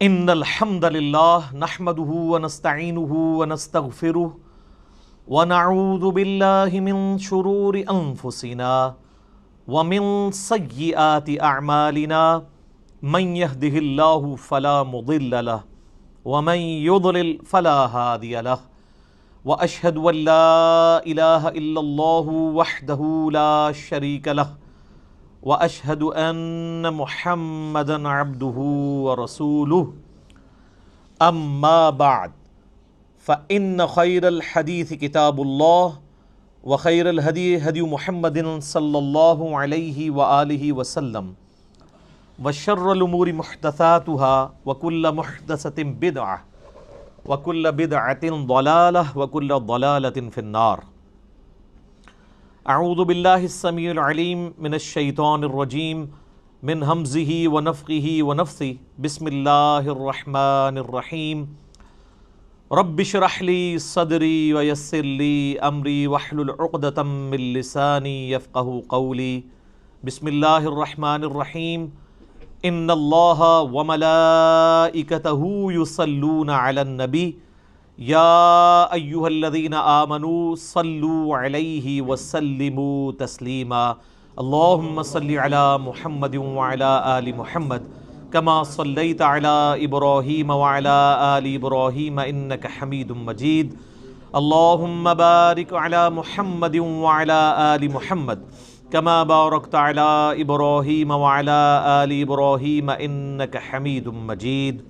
ان الحمد للہ نحمده ونستعینه ونستغفره ونعوذ باللہ من شرور انفسنا ومن سیئات اعمالنا من يهده اللہ فلا مضل له ومن يضلل فلا هادی له واشهد ان لا الہ الا اللہ وحدہ لا شریک له واشهد ان محمدا عبده ورسوله اما بعد فان خیر الحدیث کتاب اللہ وخیر الہدی ہدی محمد صلی اللہ علیہ وآلہ وسلم وشر الامور محدثاتها وكل محدثۃ بدعہ وكل بدعۃ ضلالہ وكل ضلالۃ فی النار۔ اعوذ باللہ السمیع العلیم من الشیطان الرجیم من ہمزہ ونفخہ ونفثہ بسم اللہ الرحمن الرحیم رب اشرح لی صدری ویسر لی امری واحلل عقدۃ من لسانی یفقہوا قولی۔ بسم اللہ الرحمن الرحیم ان اللہ وملائکتہ یصلون علی النبی یا ایہا الذین آمنوا صلوا علیہ وسلموا تسلیما۔ اللہم صلی علی محمد وعلی آل محمد کما صلیت علی ابراہیم وعلی آل ابراہیم انک حمید مجید۔ اللہم بارک علی محمد وعلی آل محمد کما بارکت علی ابراہیم وعلی آل ابراہیم انک حمید مجید۔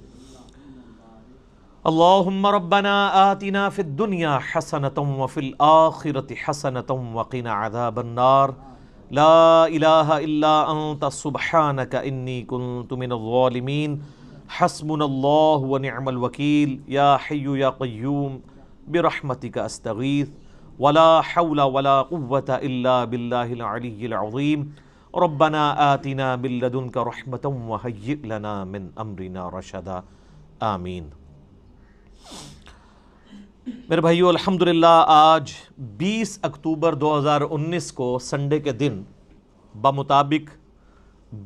اللہم ربنا آتنا فی الدنیا حسنۃ وفی الآخرۃ حسنۃ وقنا عذاب النار۔ لا الہ الا انت سبحانک انی کنت من الظالمین۔ حسبنا اللہ ونعم الوکیل۔ یا حی یا قیوم برحمتک استغیث ولا حول ولا قوة الا باللہ العلی العظیم۔ ربنا آتنا من لدنک رحمۃ وہیئ لنا من امرنا رشدا۔ آمین۔ میرے بھائیو، الحمدللہ آج 20 اکتوبر 2019 کو سنڈے کے دن بمطابق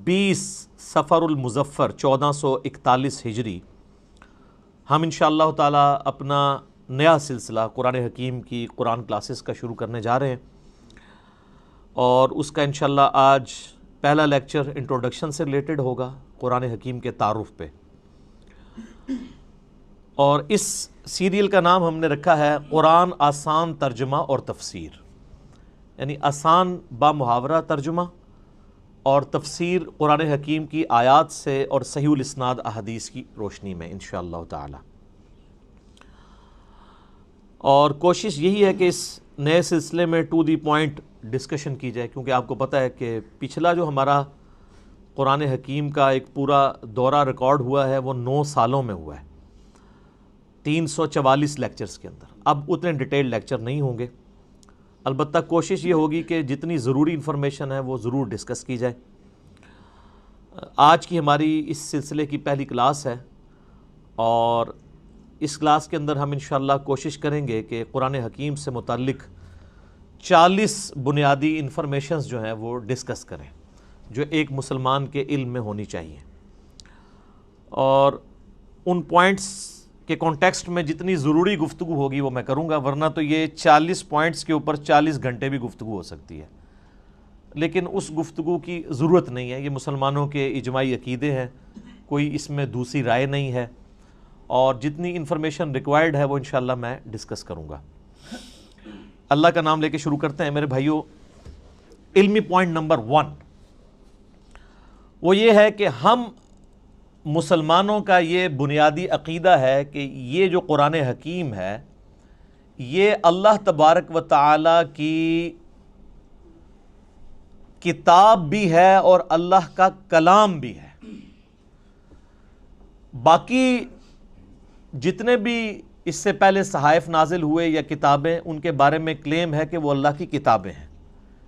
20 صفر المظفر 1441 ہجری ہم انشاءاللہ تعالی اپنا نیا سلسلہ قرآن حکیم کی قرآن کلاسز کا شروع کرنے جا رہے ہیں، اور اس کا انشاءاللہ آج پہلا لیکچر انٹروڈکشن سے ریلیٹڈ ہوگا، قرآن حکیم کے تعارف پہ، اور اس سیریل کا نام ہم نے رکھا ہے قرآن آسان ترجمہ اور تفسیر، یعنی آسان با محاورہ ترجمہ اور تفسیر قرآن حکیم کی آیات سے اور صحیح الاسناد احادیث کی روشنی میں انشاءاللہ تعالی۔ اور کوشش یہی ہے کہ اس نئے سلسلے میں ٹو دی پوائنٹ ڈسکشن کی جائے، کیونکہ آپ کو پتہ ہے کہ پچھلا جو ہمارا قرآن حکیم کا ایک پورا دورہ ریکارڈ ہوا ہے وہ 9 سالوں میں ہوا ہے، 344 لیکچرز کے اندر۔ اب اتنے ڈیٹیل لیکچر نہیں ہوں گے، البتہ کوشش یہ ہوگی کہ جتنی ضروری انفارمیشن ہے وہ ضرور ڈسکس کی جائے۔ آج کی ہماری اس سلسلے کی پہلی کلاس ہے، اور اس کلاس کے اندر ہم انشاءاللہ کوشش کریں گے کہ قرآن حکیم سے متعلق 40 بنیادی انفارمیشنز جو ہیں وہ ڈسکس کریں، جو ایک مسلمان کے علم میں ہونی چاہیے، اور ان پوائنٹس کہ کانٹیکسٹ میں جتنی ضروری گفتگو ہوگی وہ میں کروں گا، ورنہ تو یہ 40 پوائنٹس کے اوپر 40 گھنٹے بھی گفتگو ہو سکتی ہے، لیکن اس گفتگو کی ضرورت نہیں ہے۔ یہ مسلمانوں کے اجماعی عقیدے ہیں، کوئی اس میں دوسری رائے نہیں ہے، اور جتنی انفارمیشن ریکوائرڈ ہے وہ انشاءاللہ میں ڈسکس کروں گا۔ اللہ کا نام لے کے شروع کرتے ہیں میرے بھائیوں۔ علمی پوائنٹ نمبر 1 وہ یہ ہے کہ ہم مسلمانوں کا یہ بنیادی عقیدہ ہے کہ یہ جو قرآن حکیم ہے یہ اللہ تبارک و تعالی کی کتاب بھی ہے اور اللہ کا کلام بھی ہے۔ باقی جتنے بھی اس سے پہلے صحائف نازل ہوئے یا کتابیں، ان کے بارے میں کلیم ہے کہ وہ اللہ کی کتابیں ہیں،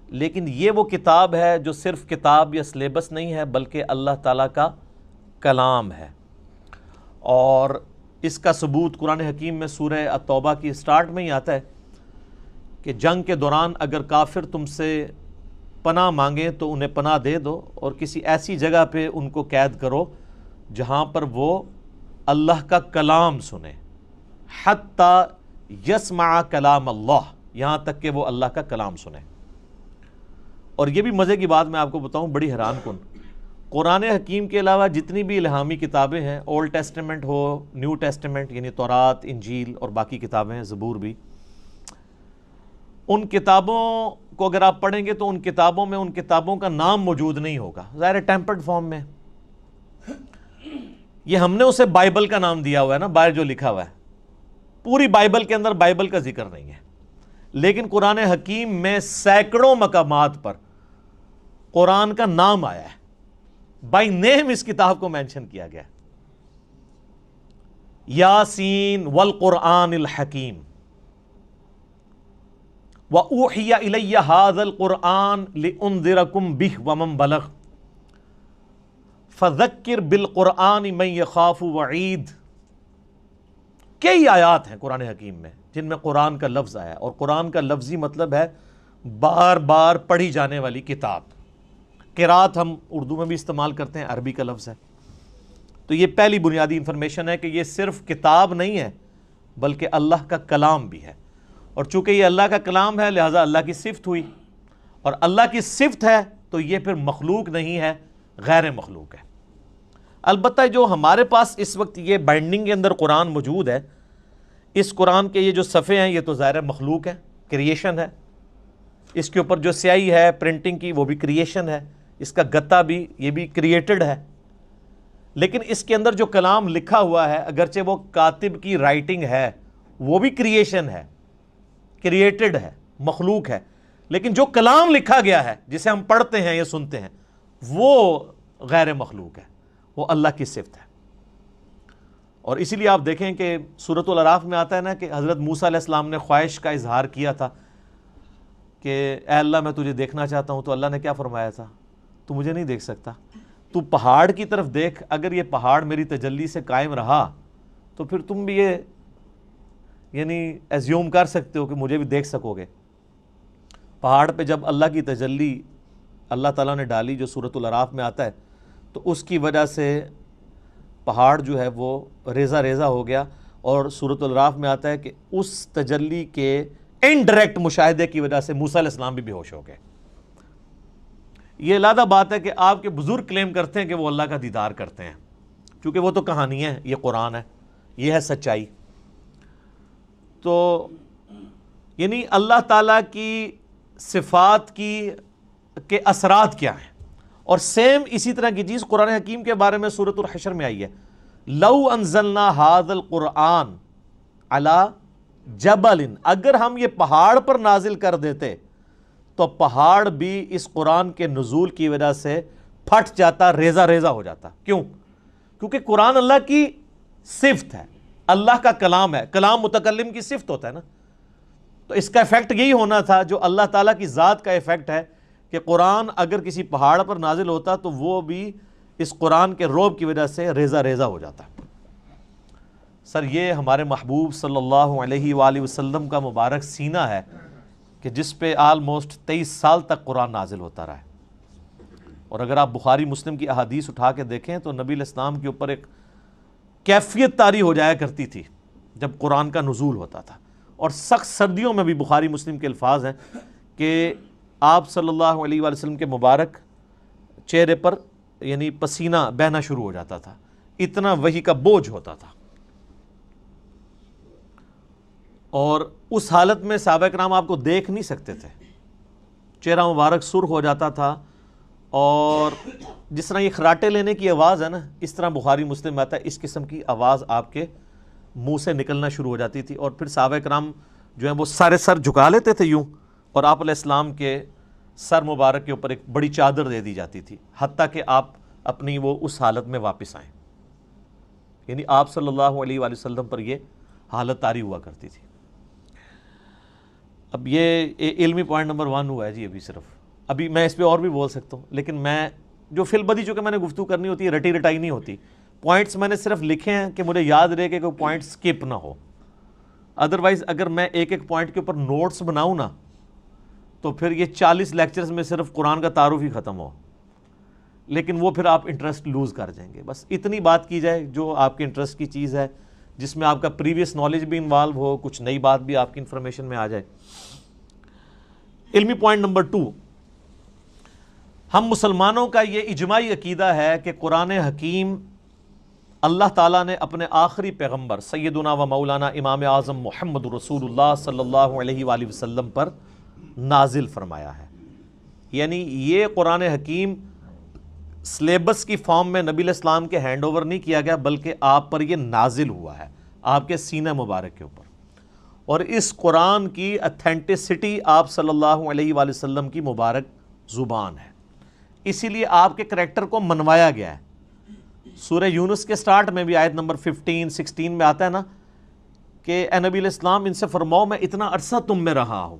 لیکن یہ وہ کتاب ہے جو صرف کتاب یا سلیبس نہیں ہے بلکہ اللہ تعالیٰ کا کلام ہے۔ اور اس کا ثبوت قرآن حکیم میں سورہ التوبہ کی سٹارٹ میں ہی آتا ہے کہ جنگ کے دوران اگر کافر تم سے پناہ مانگیں تو انہیں پناہ دے دو، اور کسی ایسی جگہ پہ ان کو قید کرو جہاں پر وہ اللہ کا کلام سنیں، حتی یسمع کلام اللہ، یہاں تک کہ وہ اللہ کا کلام سنیں۔ اور یہ بھی مزے کی بات میں آپ کو بتاؤں، بڑی حیران کن، قرآن حکیم کے علاوہ جتنی بھی الہامی کتابیں ہیں، اولڈ ٹیسٹمنٹ ہو، نیو ٹیسٹمنٹ یعنی تورات، انجیل اور باقی کتابیں ہیں، زبور بھی، ان کتابوں کو اگر آپ پڑھیں گے تو ان کتابوں میں ان کتابوں کا نام موجود نہیں ہوگا، ظاہر ٹیمپرڈ فارم میں۔ یہ ہم نے اسے بائبل کا نام دیا ہوا ہے نا، باہر جو لکھا ہوا ہے، پوری بائبل کے اندر بائبل کا ذکر نہیں ہے، لیکن قرآن حکیم میں سینکڑوں مقامات پر قرآن کا نام آیا ہے، بائی نیم اس کتاب کو مینشن کیا گیا، یاسین والقرآن الحکیم، وَأُوحِيَ إِلَيَّ هَذَا الْقُرْآنُ لِأُنذِرَكُمْ بِهِ وَمَنْ بَلَغَ فَذَكِّرْ بِالْقُرْآنِ مَنْ يَخَافُ وَعِيدٍ۔ کئی آیات ہیں قرآن حکیم میں جن میں قرآن کا لفظ آیا ہے، اور قرآن کا لفظی مطلب ہے بار بار پڑھی جانے والی کتاب۔ قرات ہم اردو میں بھی استعمال کرتے ہیں، عربی کا لفظ ہے۔ تو یہ پہلی بنیادی انفارمیشن ہے کہ یہ صرف کتاب نہیں ہے بلکہ اللہ کا کلام بھی ہے، اور چونکہ یہ اللہ کا کلام ہے لہٰذا اللہ کی صفت ہوئی، اور اللہ کی صفت ہے تو یہ پھر مخلوق نہیں ہے، غیر مخلوق ہے۔ البتہ جو ہمارے پاس اس وقت یہ بائنڈنگ کے اندر قرآن موجود ہے، اس قرآن کے یہ جو صفحے ہیں یہ تو ظاہر مخلوق ہے، کریشن ہے، اس کے اوپر جو سیاہی ہے پرنٹنگ کی وہ بھی کریشن ہے، اس کا گتا بھی یہ بھی کریٹڈ ہے، لیکن اس کے اندر جو کلام لکھا ہوا ہے اگرچہ وہ کاتب کی رائٹنگ ہے وہ بھی کریشن ہے، کریٹڈ ہے، مخلوق ہے، لیکن جو کلام لکھا گیا ہے جسے ہم پڑھتے ہیں یا سنتے ہیں وہ غیر مخلوق ہے، وہ اللہ کی صفت ہے۔ اور اسی لیے آپ دیکھیں کہ سورۃ الاعراف میں آتا ہے نا کہ حضرت موسیٰ علیہ السلام نے خواہش کا اظہار کیا تھا کہ اے اللہ میں تجھے دیکھنا چاہتا ہوں، تو اللہ نے کیا فرمایا تھا؟ تو مجھے نہیں دیکھ سکتا، تو پہاڑ کی طرف دیکھ، اگر یہ پہاڑ میری تجلی سے قائم رہا تو پھر تم بھی یہ یعنی ایزیوم کر سکتے ہو کہ مجھے بھی دیکھ سکو گے۔ پہاڑ پہ جب اللہ کی تجلی اللہ تعالیٰ نے ڈالی جو سورۃ الاعراف میں آتا ہے، تو اس کی وجہ سے پہاڑ جو ہے وہ ریزہ ریزہ ہو گیا، اور سورۃ الاعراف میں آتا ہے کہ اس تجلی کے انڈائریکٹ مشاہدے کی وجہ سے موسیٰ علیہ السلام بھی بے ہوش ہو گئے۔ یہ علیحدہ بات ہے کہ آپ کے بزرگ کلیم کرتے ہیں کہ وہ اللہ کا دیدار کرتے ہیں، کیونکہ وہ تو کہانی ہے، یہ قرآن ہے، یہ ہے سچائی۔ تو یعنی اللہ تعالیٰ کی صفات کے اثرات کیا ہیں، اور سیم اسی طرح کی چیز قرآن حکیم کے بارے میں سورۃ الحشر میں آئی ہے، لو انزلنا هذا القرآن على جبل، اگر ہم یہ پہاڑ پر نازل کر دیتے تو پہاڑ بھی اس قرآن کے نزول کی وجہ سے پھٹ جاتا، ریزہ ریزہ ہو جاتا۔ کیوں؟ کیونکہ قرآن اللہ کی صفت ہے، اللہ کا کلام ہے، کلام متکلم کی صفت ہوتا ہے نا، تو اس کا ایفیکٹ یہی ہونا تھا جو اللہ تعالیٰ کی ذات کا ایفیکٹ ہے کہ قرآن اگر کسی پہاڑ پر نازل ہوتا تو وہ بھی اس قرآن کے روب کی وجہ سے ریزہ ریزہ ہو جاتا۔ سر یہ ہمارے محبوب صلی اللہ علیہ وآلہ وسلم کا مبارک سینہ ہے کہ جس پہ آلموسٹ 23 سال تک قرآن نازل ہوتا رہا ہے، اور اگر آپ بخاری مسلم کی احادیث اٹھا کے دیکھیں تو نبی علیہ السلام کے اوپر ایک کیفیت طاری ہو جایا کرتی تھی جب قرآن کا نزول ہوتا تھا، اور سخت سردیوں میں بھی بخاری مسلم کے الفاظ ہیں کہ آپ صلی اللہ علیہ وآلہ وسلم کے مبارک چہرے پر یعنی پسینہ بہنا شروع ہو جاتا تھا، اتنا وحی کا بوجھ ہوتا تھا، اور اس حالت میں صحابہ کرام آپ کو دیکھ نہیں سکتے تھے، چہرہ مبارک سرخ ہو جاتا تھا، اور جس طرح یہ خراٹے لینے کی آواز ہے نا، اس طرح بخاری مسلم میں آتا ہے اس قسم کی آواز آپ کے منہ سے نکلنا شروع ہو جاتی تھی، اور پھر صحابہ کرام جو ہیں وہ سارے سر جھکا لیتے تھے یوں، اور آپ علیہ السلام کے سر مبارک کے اوپر ایک بڑی چادر دے دی جاتی تھی، حتیٰ کہ آپ اپنی وہ اس حالت میں واپس آئیں، یعنی آپ صلی اللہ علیہ وآلہ وسلم پر یہ حالت طاری ہوا کرتی تھی۔ اب یہ علمی پوائنٹ نمبر 1 ہوا ہے جی، ابھی صرف ابھی میں اس پہ اور بھی بول سکتا ہوں، لیکن میں جو فی البدی چونکہ میں نے گفتگو کرنی ہوتی ہے، رٹی رٹائی نہیں ہوتی، پوائنٹس میں نے صرف لکھے ہیں کہ مجھے یاد رہے کہ کوئی پوائنٹ سکپ نہ ہو، ادروائز اگر میں ایک ایک پوائنٹ کے اوپر نوٹس بناؤں نا تو پھر یہ 40 لیکچرز میں صرف قرآن کا تعارف ہی ختم ہو، لیکن وہ پھر آپ انٹرسٹ لوز کر جائیں گے. بس اتنی بات کی جائے جو آپ کے انٹرسٹ کی چیز ہے، جس میں آپ کا پریویس نالج بھی انوالو ہو، کچھ نئی بات بھی آپ کی انفارمیشن میں آ جائے. علمی پوائنٹ نمبر 2، ہم مسلمانوں کا یہ اجماعی عقیدہ ہے کہ قرآن حکیم اللہ تعالیٰ نے اپنے آخری پیغمبر سیدنا و مولانا امام اعظم محمد رسول اللہ صلی اللہ علیہ وآلہ وسلم پر نازل فرمایا ہے. یعنی یہ قرآن حکیم سلیبس کی فارم میں نبی علیہ السلام کے ہینڈ اوور نہیں کیا گیا، بلکہ آپ پر یہ نازل ہوا ہے، آپ کے سینہ مبارک کے اوپر. اور اس قرآن کی اتھینٹسٹی آپ صلی اللہ علیہ وآلہ وسلم کی مبارک زبان ہے، اسی لیے آپ کے کریکٹر کو منوایا گیا ہے. سورہ یونس کے سٹارٹ میں بھی آیت نمبر 15-16 میں آتا ہے نا کہ اے نبی علیہ السلام ان سے فرماؤ میں اتنا عرصہ تم میں رہا ہوں،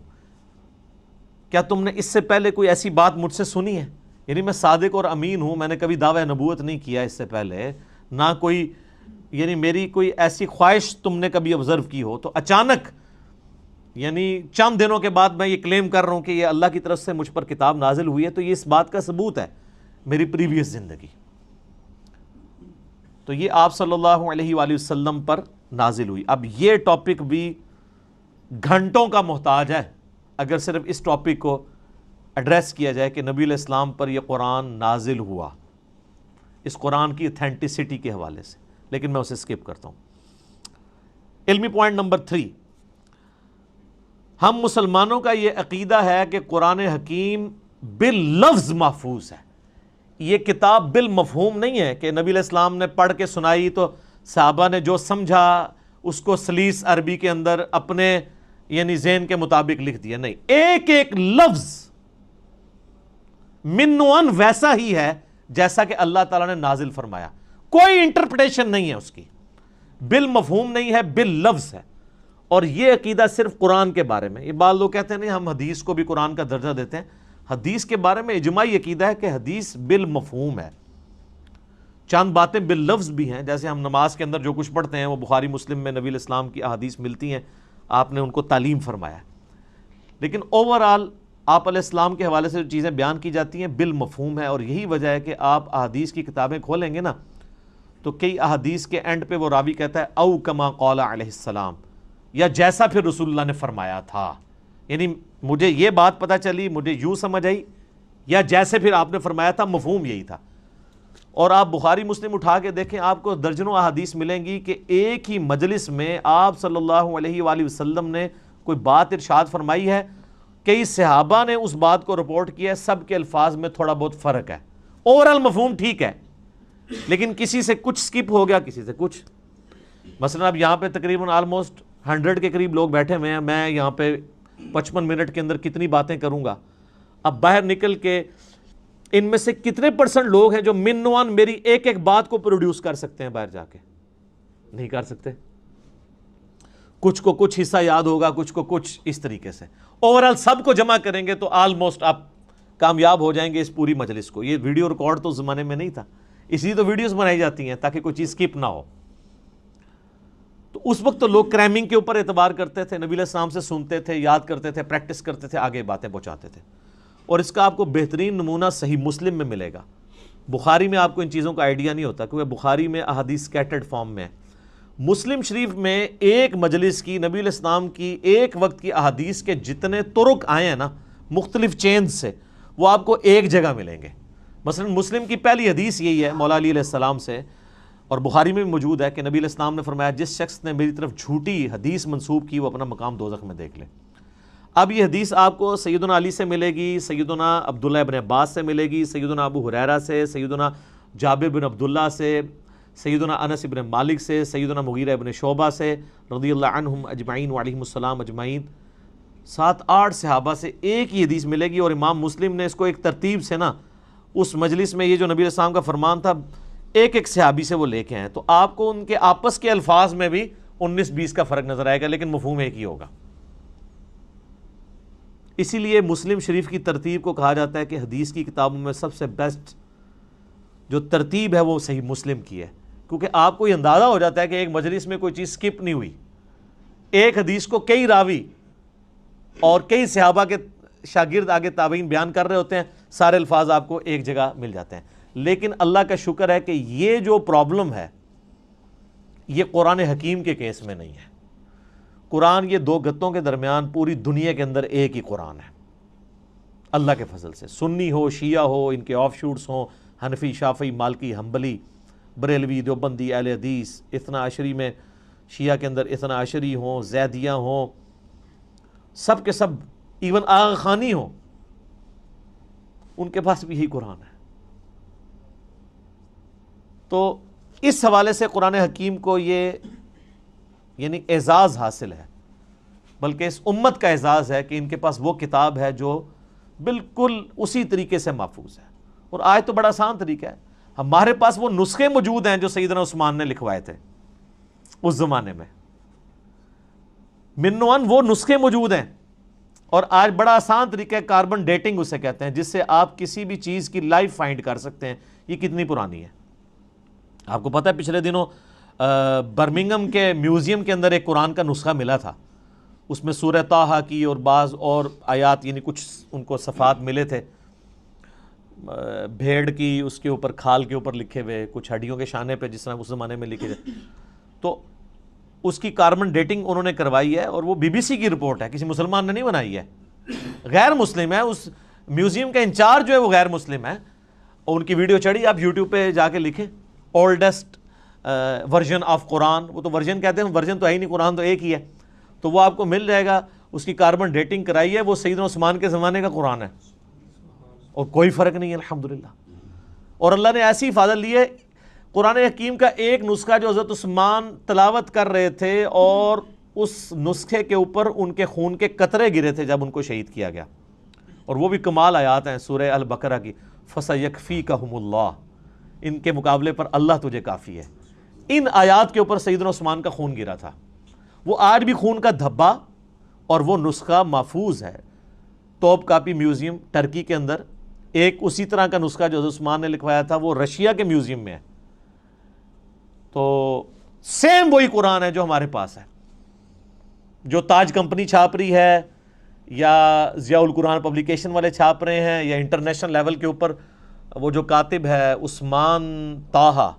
کیا تم نے اس سے پہلے کوئی ایسی بات مجھ سے سنی ہے؟ یعنی میں صادق اور امین ہوں، میں نے کبھی دعویٰ نبوت نہیں کیا اس سے پہلے، نہ کوئی یعنی میری کوئی ایسی خواہش تم نے کبھی آبزرو کی ہو، تو اچانک یعنی چند دنوں کے بعد میں یہ کلیم کر رہا ہوں کہ یہ اللہ کی طرف سے مجھ پر کتاب نازل ہوئی ہے، تو یہ اس بات کا ثبوت ہے میری پریویس زندگی. تو یہ آپ صلی اللہ علیہ وآلہ وسلم پر نازل ہوئی. اب یہ ٹاپک بھی گھنٹوں کا محتاج ہے اگر صرف اس ٹاپک کو ایڈریس کیا جائے کہ نبی علیہ السلام پر یہ قرآن نازل ہوا، اس قرآن کی اتھینٹسٹی کے حوالے سے، لیکن میں اسے سکپ کرتا ہوں. علمی پوائنٹ نمبر 3، ہم مسلمانوں کا یہ عقیدہ ہے کہ قرآن حکیم باللفظ محفوظ ہے. یہ کتاب بالمفہوم نہیں ہے کہ نبی علیہ السلام نے پڑھ کے سنائی تو صحابہ نے جو سمجھا اس کو سلیس عربی کے اندر اپنے یعنی ذہن کے مطابق لکھ دیا. نہیں، ایک ایک لفظ من وان ویسا ہی ہے جیسا کہ اللہ تعالیٰ نے نازل فرمایا، کوئی انٹرپریٹیشن نہیں ہے اس کی، بالمفہوم نہیں ہے، باللفظ ہے. اور یہ عقیدہ صرف قرآن کے بارے میں. یہ بعض لوگ کہتے ہیں نہیں ہم حدیث کو بھی قرآن کا درجہ دیتے ہیں. حدیث کے بارے میں اجماعی عقیدہ ہے کہ حدیث بالمفہوم ہے. چند باتیں باللفظ بھی ہیں، جیسے ہم نماز کے اندر جو کچھ پڑھتے ہیں وہ بخاری مسلم میں نبی علیہ السلام کی احادیث ملتی ہیں، آپ نے ان کو تعلیم فرمایا ہے. لیکن اوورآل آپ علیہ السلام کے حوالے سے جو چیزیں بیان کی جاتی ہیں بالمفہوم ہے. اور یہی وجہ ہے کہ آپ احادیث کی کتابیں کھولیں گے نا تو کئی احادیث کے اینڈ پہ وہ راوی کہتا ہے او کما قال علیہ السلام، یا جیسا پھر رسول اللہ نے فرمایا تھا. یعنی مجھے یہ بات پتہ چلی، مجھے یوں سمجھ آئی، یا جیسے پھر آپ نے فرمایا تھا، مفہوم یہی تھا. اور آپ بخاری مسلم اٹھا کے دیکھیں، آپ کو درجنوں احادیث ملیں گی کہ ایک ہی مجلس میں آپ صلی اللہ علیہ وآلہ وسلم نے کوئی بات ارشاد فرمائی ہے، کئی صحابہ نے اس بات کو رپورٹ کیا ہے، سب کے الفاظ میں تھوڑا بہت فرق ہے، اوورال مفہوم ٹھیک ہے، لیکن کسی سے کچھ سکپ ہو گیا، کسی سے کچھ. مثلا اب یہاں پہ تقریباً آلموسٹ 100 کے قریب لوگ بیٹھے ہوئے ہیں، میں یہاں پہ 55 منٹ کے اندر کتنی باتیں کروں گا. اب باہر نکل کے ان میں سے کتنے پرسنٹ لوگ ہیں جو منوان میری ایک ایک بات کو پروڈیوس کر سکتے ہیں؟ باہر جا کے نہیں کر سکتے. کچھ کو کچھ حصہ یاد ہوگا، کچھ کو کچھ، اس طریقے سے اوورال سب کو جمع کریں گے تو آلموسٹ آپ کامیاب ہو جائیں گے اس پوری مجلس کو. یہ ویڈیو ریکارڈ تو اس زمانے میں نہیں تھا، اس لیے تو ویڈیوز بنائی جاتی ہیں تاکہ کوئی چیز سکپ نہ ہو. تو اس وقت تو لوگ کریمنگ کے اوپر اعتبار کرتے تھے، نبی علیہ السلام سے سنتے تھے، یاد کرتے تھے، پریکٹس کرتے تھے، آگے باتیں پہنچاتے تھے. اور اس کا آپ کو بہترین نمونہ صحیح مسلم میں ملے گا. بخاری میں آپ کو ان چیزوں کا آئیڈیا نہیں ہوتا کیونکہ بخاری میں احادیث سکیٹرڈ فارم میں ہے. مسلم شریف میں ایک مجلس کی نبی علیہ السلام کی ایک وقت کی احادیث کے جتنے طرق آئے ہیں نا مختلف چینز سے، وہ آپ کو ایک جگہ ملیں گے. مثلا مسلم کی پہلی حدیث یہی ہے مولا علی علیہ السلام سے، اور بخاری میں بھی موجود ہے کہ نبی علیہ السلام نے فرمایا جس شخص نے میری طرف جھوٹی حدیث منسوب کی وہ اپنا مقام دوزخ میں دیکھ لے. اب یہ حدیث آپ کو سیدنا علی سے ملے گی، سیدنا عبداللہ ابن عباس سے ملے گی، سیدنا ابو ہریرہ سے، سیدنا جابر بن عبداللہ سے، سیدنا انس ابن مالک سے، سیدنا مغیرہ ابن شعبہ سے رضی اللہ عنہم اجمعین وعلیہم السلام اجمعین. 7-8 صحابہ سے ایک ہی حدیث ملے گی. اور امام مسلم نے اس کو ایک ترتیب سے نا اس مجلس میں، یہ جو نبی علیہ السلام کا فرمان تھا، ایک ایک صحابی سے وہ لے کے ہیں، تو آپ کو ان کے آپس کے الفاظ میں بھی 19-20 کا فرق نظر آئے گا، لیکن مفہوم ایک ہی ہوگا. اسی لیے مسلم شریف کی ترتیب کو کہا جاتا ہے کہ حدیث کی کتابوں میں سب سے بیسٹ جو ترتیب ہے وہ صحیح مسلم کی ہے، کیونکہ آپ کو یہ اندازہ ہو جاتا ہے کہ ایک مجلس میں کوئی چیز سکپ نہیں ہوئی. ایک حدیث کو کئی راوی اور کئی صحابہ کے شاگرد آگے تابعین بیان کر رہے ہوتے ہیں، سارے الفاظ آپ کو ایک جگہ مل جاتے ہیں. لیکن اللہ کا شکر ہے کہ یہ جو پرابلم ہے یہ قرآن حکیم کے کیس میں نہیں ہے. قرآن یہ دو گتوں کے درمیان پوری دنیا کے اندر ایک ہی قرآن ہے اللہ کے فضل سے. سنی ہو، شیعہ ہو، ان کے آف شوٹس ہوں، حنفی، شافعی، مالکی، حنبلی، بریلوی، دیوبندی، اہل حدیث، اثنا عشری میں شیعہ کے اندر اثنا عشری ہوں، زیدیہ ہوں، سب کے سب، ایون آغا خانی ہوں، ان کے پاس بھی یہی قرآن ہے. تو اس حوالے سے قرآن حکیم کو یہ یعنی اعزاز حاصل ہے، بلکہ اس امت کا اعزاز ہے کہ ان کے پاس وہ کتاب ہے جو بالکل اسی طریقے سے محفوظ ہے. اور آج تو بڑا آسان طریقہ ہے، ہمارے پاس وہ نسخے موجود ہیں جو سیدنا عثمان نے لکھوائے تھے اس زمانے میں، منوان وہ نسخے موجود ہیں. اور آج بڑا آسان طریقہ ہے، کاربن ڈیٹنگ اسے کہتے ہیں، جس سے آپ کسی بھی چیز کی لائف فائنڈ کر سکتے ہیں یہ کتنی پرانی ہے. آپ کو پتہ ہے پچھلے دنوں برمنگم کے میوزیم کے اندر ایک قرآن کا نسخہ ملا تھا، اس میں سورہ طٰہٰ کی اور بعض اور آیات یعنی کچھ ان کو صفحات ملے تھے، بھیڑ کی اس کے اوپر کھال کے اوپر لکھے ہوئے، کچھ ہڈیوں کے شانے پہ جس طرح اس زمانے میں لکھے تھے. تو اس کی کاربن ڈیٹنگ انہوں نے کروائی ہے، اور وہ بی بی سی کی رپورٹ ہے، کسی مسلمان نے نہیں بنائی ہے، غیر مسلم ہے. اس میوزیم کا انچارج جو ہے وہ غیر مسلم ہے، اور ان کی ویڈیو چڑھی، آپ یوٹیوب پہ جا کے لکھیں اولڈسٹ ورژن آف قرآن. وہ تو ورژن کہتے ہیں، ورژن تو ہے ہی نہیں، قرآن تو ایک ہی ہے. تو وہ آپ کو مل جائے گا، اس کی کاربن ڈیٹنگ کرائی ہے، وہ سیدنا عثمان کے زمانے کا قرآن ہے اور کوئی فرق نہیں ہے الحمدللہ. اور اللہ نے ایسی حفاظت لی ہے. قرآن حکیم کا ایک نسخہ جو حضرت عثمان تلاوت کر رہے تھے اور اس نسخے کے اوپر ان کے خون کے قطرے گرے تھے جب ان کو شہید کیا گیا، اور وہ بھی کمال آیات ہیں سورہ البقرہ کی، فَسَيَكْفِيكَهُمُ اللَّهُ، ان کے مقابلے پر اللہ تجھے کافی ہے. ان آیات کے اوپر سیدنا عثمان کا خون گرا تھا. وہ آج بھی خون کا دھبا اور وہ نسخہ محفوظ ہے توپ کاپی میوزیم ٹرکی کے اندر. ایک اسی طرح کا نسخہ جو حضرت عثمان نے لکھوایا تھا وہ رشیا کے میوزیم میں ہے. تو سیم وہی قرآن ہے جو ہمارے پاس ہے، جو تاج کمپنی چھاپ رہی ہے یا ضیاء القرآن پبلیکیشن والے چھاپ رہے ہیں، یا انٹرنیشنل لیول کے اوپر وہ جو کاتب ہے عثمان طٰہٰ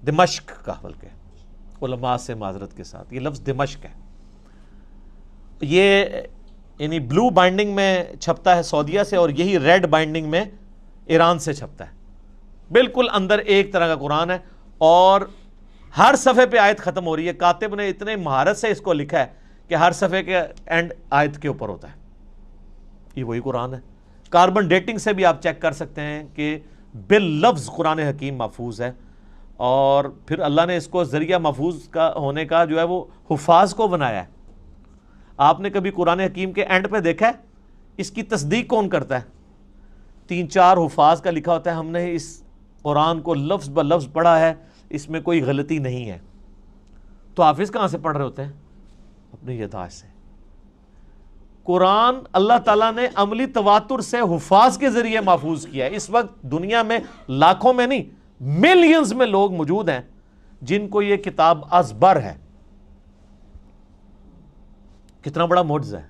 دمشق کا بلکہ علماء سے معذرت کے ساتھ یہ لفظ دمشق ہے، یہ یعنی بلو بائنڈنگ میں چھپتا ہے سعودیہ سے، اور یہی ریڈ بائنڈنگ میں ایران سے چھپتا ہے. بالکل اندر ایک طرح کا قرآن ہے، اور ہر صفحے پہ آیت ختم ہو رہی ہے. کاتب نے اتنے مہارت سے اس کو لکھا ہے کہ ہر صفحے کے اینڈ آیت کے اوپر ہوتا ہے. یہ وہی قرآن ہے. کاربن ڈیٹنگ سے بھی آپ چیک کر سکتے ہیں کہ باللفظ قرآن حکیم محفوظ ہے، اور پھر اللہ نے اس کو ذریعہ محفوظ کا ہونے کا جو ہے وہ حفاظ کو بنایا ہے. آپ نے کبھی قرآن حکیم کے اینڈ پہ دیکھا ہے اس کی تصدیق کون کرتا ہے؟ 3-4 حفاظ کا لکھا ہوتا ہے ہم نے اس قرآن کو لفظ بہ لفظ پڑھا ہے، اس میں کوئی غلطی نہیں ہے. تو حافظ کہاں سے پڑھ رہے ہوتے ہیں؟ اپنی یادداشت سے. قرآن اللہ تعالیٰ نے عملی تواتر سے حفاظ کے ذریعے محفوظ کیا ہے. اس وقت دنیا میں لاکھوں میں نہیں ملینز میں لوگ موجود ہیں جن کو یہ کتاب ازبر ہے. کتنا بڑا معجزہ ہے.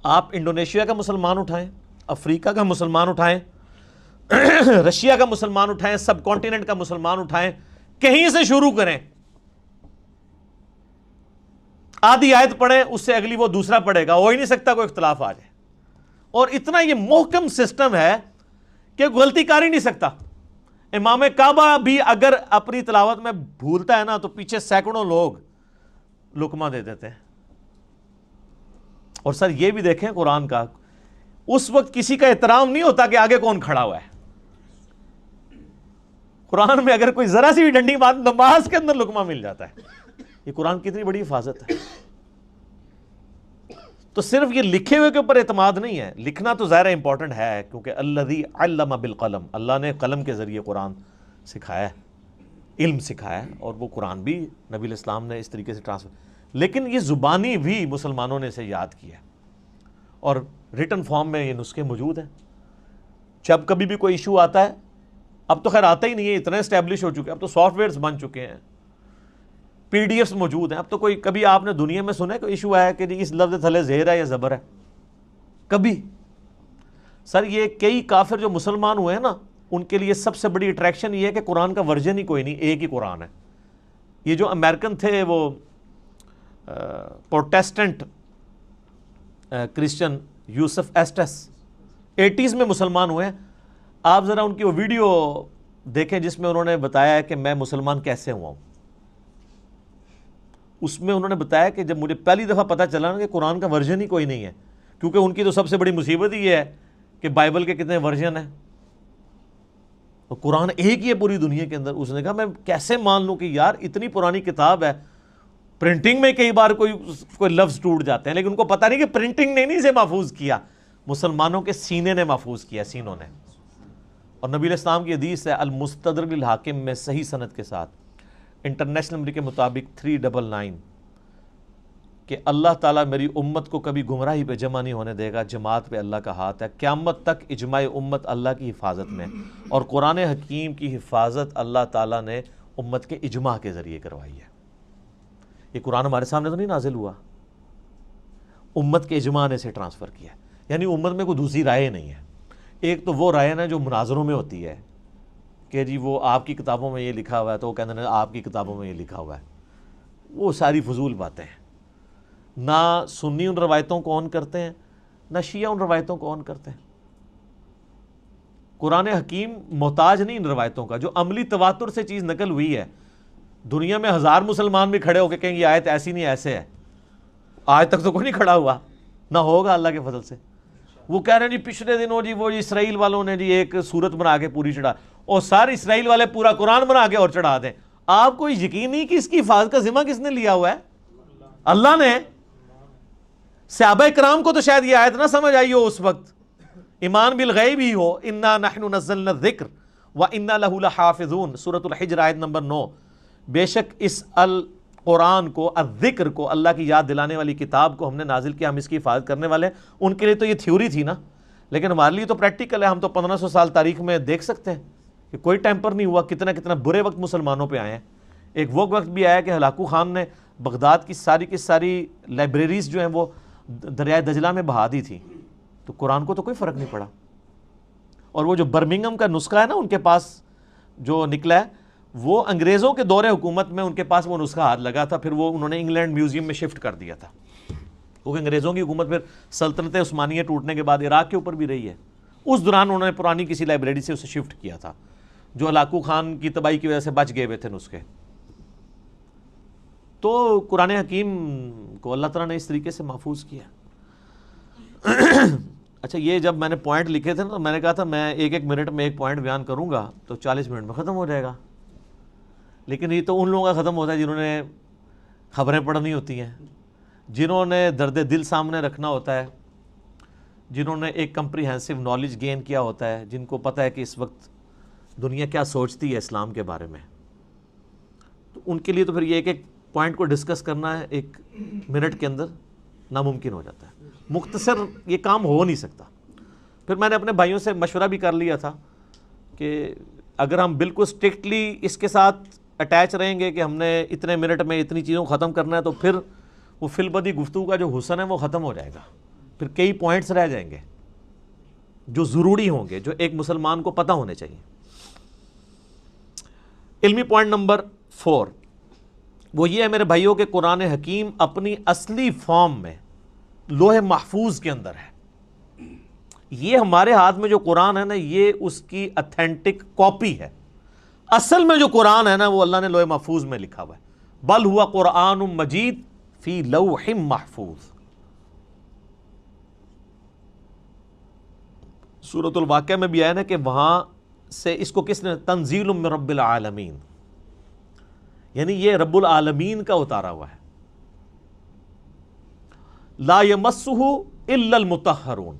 آپ انڈونیشیا کا مسلمان اٹھائیں، افریقہ کا مسلمان اٹھائیں، رشیا کا مسلمان اٹھائیں، سب کانٹیننٹ کا مسلمان اٹھائیں، کہیں سے شروع کریں، آدھی آیت پڑھیں، اس سے اگلی وہ دوسرا پڑھے گا، ہو ہی نہیں سکتا کوئی اختلاف آ جائے. اور اتنا یہ محکم سسٹم ہے کہ غلطی کر ہی نہیں سکتا. امام کعبہ بھی اگر اپنی تلاوت میں بھولتا ہے نا تو پیچھے سینکڑوں لوگ لقمہ دے دیتے ہیں. اور سر یہ بھی دیکھیں قرآن کا، اس وقت کسی کا احترام نہیں ہوتا کہ آگے کون کھڑا ہوا ہے. قرآن میں اگر کوئی ذرا سی بھی ڈنڈی بات نماز کے اندر لقمہ مل جاتا ہے. یہ قرآن کی اتنی بڑی حفاظت ہے. تو صرف یہ لکھے ہوئے کے اوپر اعتماد نہیں ہے، لکھنا تو ظاہر امپورٹنٹ ہے کیونکہ الذی علم بالقلم، اللہ نے قلم کے ذریعے قرآن سکھایا ہے، علم سکھایا ہے، اور وہ قرآن بھی نبی علیہ السلام نے اس طریقے سے ٹرانسفر. لیکن یہ زبانی بھی مسلمانوں نے اسے یاد کیا ہے، اور ریٹن فارم میں یہ نسخے موجود ہیں. جب کبھی بھی کوئی ایشو آتا ہے، اب تو خیر آتا ہی نہیں ہے، اتنے اسٹیبلش ہو چکے ہیں، اب تو سافٹ ویئرز بن چکے ہیں، پی ڈی ایفs موجود ہیں. اب تو کوئی کبھی آپ نے دنیا میں سنا ہے کوئی ایشو آیا کہ اس لفظ تھلے زیر ہے یا زبر ہے؟ کبھی سر یہ کئی کافر جو مسلمان ہوئے ہیں نا، ان کے لیے سب سے بڑی اٹریکشن یہ ہے کہ قرآن کا ورژن ہی کوئی نہیں، ایک ہی قرآن ہے۔ یہ جو امریکن تھے وہ پروٹیسٹنٹ کرسچن یوسف ایسٹس 80s میں مسلمان ہوئے ہیں۔ آپ ذرا ان کی وہ ویڈیو دیکھیں جس میں انہوں نے بتایا ہے کہ میں مسلمان کیسے ہوا ہوں۔ اس میں انہوں نے بتایا کہ جب مجھے پہلی دفعہ پتہ چلا نا کہ قرآن کا ورژن ہی کوئی نہیں ہے، کیونکہ ان کی تو سب سے بڑی مصیبت ہی یہ ہے کہ بائبل کے کتنے ورژن ہیں، تو قرآن ایک ہی ہے پوری دنیا کے اندر۔ اس نے کہا میں کیسے مان لوں کہ یار اتنی پرانی کتاب ہے، پرنٹنگ میں کئی بار کوئی لفظ ٹوٹ جاتے ہیں، لیکن ان کو پتہ نہیں کہ پرنٹنگ نے نہیں اسے محفوظ کیا، مسلمانوں کے سینے نے محفوظ کیا، سینوں نے۔ اور نبی علیہ السلام کی حدیث ہے المستدرک للحاکم میں صحیح سند کے ساتھ، انٹرنیشنل نمبر کے مطابق 399، کہ اللہ تعالیٰ میری امت کو کبھی گمراہی پہ جمع نہیں ہونے دے گا، جماعت پہ اللہ کا ہاتھ ہے، قیامت تک اجماع امت اللہ کی حفاظت میں، اور قرآن حکیم کی حفاظت اللہ تعالیٰ نے امت کے اجماع کے ذریعے کروائی ہے۔ یہ قرآن ہمارے سامنے تو نہیں نازل ہوا، امت کے اجماع نے اسے ٹرانسفر کیا، یعنی امت میں کوئی دوسری رائے نہیں ہے۔ ایک تو وہ رائے نا جو مناظروں میں ہوتی ہے کہ جی وہ آپ کی کتابوں میں یہ لکھا ہوا ہے، تو وہ کہتے ہیں آپ کی کتابوں میں یہ لکھا ہوا ہے، وہ ساری فضول باتیں ہیں۔ نہ سنی ان روایتوں کو آن کرتے ہیں، نہ شیعہ ان روایتوں کو آن کرتے ہیں۔ قرآن حکیم محتاج نہیں ان روایتوں کا، جو عملی تواتر سے چیز نقل ہوئی ہے۔ دنیا میں 1000 مسلمان بھی کھڑے ہو کے کہیں یہ آیت ایسی نہیں ایسے ہے، آج تک تو کوئی نہیں کھڑا ہوا، نہ ہوگا اللہ کے فضل سے۔ وہ کہہ رہے ہیں جی پچھلے دنوں جی وہ اسرائیل والوں نے جی ایک سورت بنا کے پوری چڑھا، اور سارے اسرائیل والے پورا قرآن بنا کے اور چڑھا دیں۔ آپ کو یقین نہیں کہ اس کی حفاظت کا ذمہ کس نے لیا ہوا ہے؟ اللہ نے۔ صحابہ کرام کو تو شاید یہ آیت نہ سمجھ آئی ہو اس وقت، ایمان بالغیب ہی ہو، انا نحن نزلنا الذکر وانا لہ لحافظون، سورۃ الحجر آیت نمبر 9۔ بے شک اس القرآن کو، الذکر کو، اللہ کی یاد دلانے والی کتاب کو ہم نے نازل کیا، ہم اس کی حفاظت کرنے والے ہیں۔ ان کے لیے تو یہ تھیوری تھی نا، لیکن ہمارے لیے تو پریکٹیکل ہے۔ ہم تو 1500 سال تاریخ میں دیکھ سکتے ہیں کہ کوئی ٹیمپر نہیں ہوا، کتنا کتنا برے وقت مسلمانوں پہ آئے ہیں۔ ایک وہ وقت بھی آیا کہ ہلاکو خان نے بغداد کی ساری لائبریریز جو ہیں وہ دریائے دجلہ میں بہا دی تھی، تو قرآن کو تو کوئی فرق نہیں پڑا۔ اور وہ جو برمنگھم کا نسخہ ہے نا ان کے پاس جو نکلا ہے، وہ انگریزوں کے دور حکومت میں ان کے پاس وہ نسخہ ہاتھ لگا تھا، پھر وہ انہوں نے انگلینڈ میوزیم میں شفٹ کر دیا تھا، کیونکہ انگریزوں کی حکومت پھر سلطنت عثمانیہ ٹوٹنے کے بعد عراق کے اوپر بھی رہی ہے۔ اس دوران انہوں نے پرانی کسی لائبریری سے اسے شفٹ کیا تھا، جو ہلاکو خان کی تباہی کی وجہ سے بچ گئے ہوئے تھے نسخے۔ تو قرآن حکیم کو اللہ تعالیٰ نے اس طریقے سے محفوظ کیا۔ اچھا، یہ جب میں نے پوائنٹ لکھے تھے نا، تو میں نے کہا تھا میں ایک منٹ میں ایک پوائنٹ بیان کروں گا تو 40 منٹ میں ختم ہو جائے گا، لیکن یہ تو ان لوگوں کا ختم ہوتا ہے جنہوں نے خبریں پڑھنی ہوتی ہیں، جنہوں نے درد دل سامنے رکھنا ہوتا ہے، جنہوں نے ایک کمپریہنسو نالج گین کیا ہوتا ہے، جن کو پتہ ہے کہ اس وقت دنیا کیا سوچتی ہے اسلام کے بارے میں، تو ان کے لیے تو پھر یہ ایک پوائنٹ کو ڈسکس کرنا ہے 1 منٹ کے اندر ناممکن ہو جاتا ہے، مختصر یہ کام ہو نہیں سکتا۔ پھر میں نے اپنے بھائیوں سے مشورہ بھی کر لیا تھا کہ اگر ہم بالکل اسٹرکٹلی اس کے ساتھ اٹیچ رہیں گے کہ ہم نے اتنے منٹ میں اتنی چیزوں کو ختم کرنا ہے، تو پھر وہ فی البدی گفتگو کا جو حسن ہے وہ ختم ہو جائے گا، پھر کئی پوائنٹس رہ جائیں گے جو ضروری ہوں گے، جو ایک مسلمان کو پتہ ہونے چاہیے۔ علمی پوائنٹ نمبر 4 وہ یہ ہے میرے بھائیوں کہ قرآن حکیم اپنی اصلی فارم میں لوح محفوظ کے اندر ہے۔ یہ ہمارے ہاتھ میں جو قرآن ہے نا، یہ اس کی اتھینٹک کاپی ہے۔ اصل میں جو قرآن ہے نا وہ اللہ نے لوح محفوظ میں لکھا ہوا ہے، بل ہوا قرآن مجید فی لوح محفوظ۔ سورۃ الواقعہ میں بھی آیا نا کہ وہاں سے اس کو کس نے، تنزیل من رب العالمین، یعنی یہ رب العالمین کا اتارا ہوا ہے۔ لا یمسہ الا المطہرون،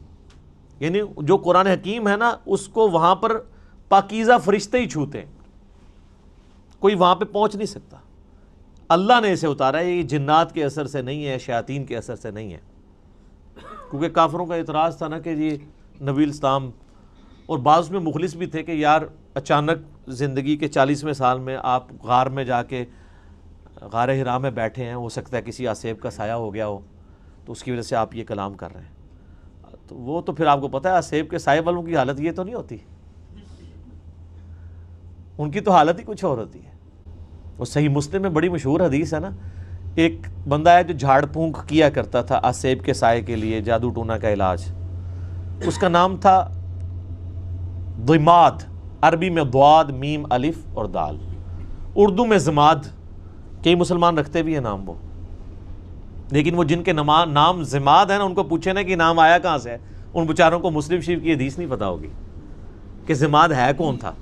یعنی جو قرآن حکیم ہے نا اس کو وہاں پر پاکیزہ فرشتے ہی چھوتے ہیں، کوئی وہاں پہ پہنچ نہیں سکتا۔ اللہ نے اسے اتارا ہے، یہ جنات کے اثر سے نہیں ہے، شیاطین کے اثر سے نہیں ہے، کیونکہ کافروں کا اعتراض تھا نا کہ جی نبی الاسلام، اور بعض میں مخلص بھی تھے کہ یار اچانک زندگی کے 40ویں سال میں آپ غار میں جا کے غار حرا میں بیٹھے ہیں، ہو سکتا ہے کسی آسیب کا سایہ ہو گیا ہو، تو اس کی وجہ سے آپ یہ کلام کر رہے ہیں۔ تو وہ تو پھر آپ کو پتہ ہے سیب کے سائے والوں کی حالت یہ تو نہیں ہوتی، ان کی تو حالت ہی کچھ اور ہوتی ہے۔ اور صحیح مسلم میں بڑی مشہور حدیث ہے نا، ایک بندہ ہے جو جھاڑ پھونک کیا کرتا تھا آسیب کے سائے کے لیے، جادو ٹونا کا علاج، اس کا نام تھا ضماد، عربی میں ضاد میم الف اور دال، اردو میں زماد، کئی مسلمان رکھتے بھی ہیں نام وہ، لیکن وہ جن کے نام زماد ہے نا، ان کو پوچھے نا کہ نام آیا کہاں سے ہے، ان بیچاروں کو مسلم شریف کی حدیث نہیں پتا ہوگی کہ زماد ہے کون تھا۔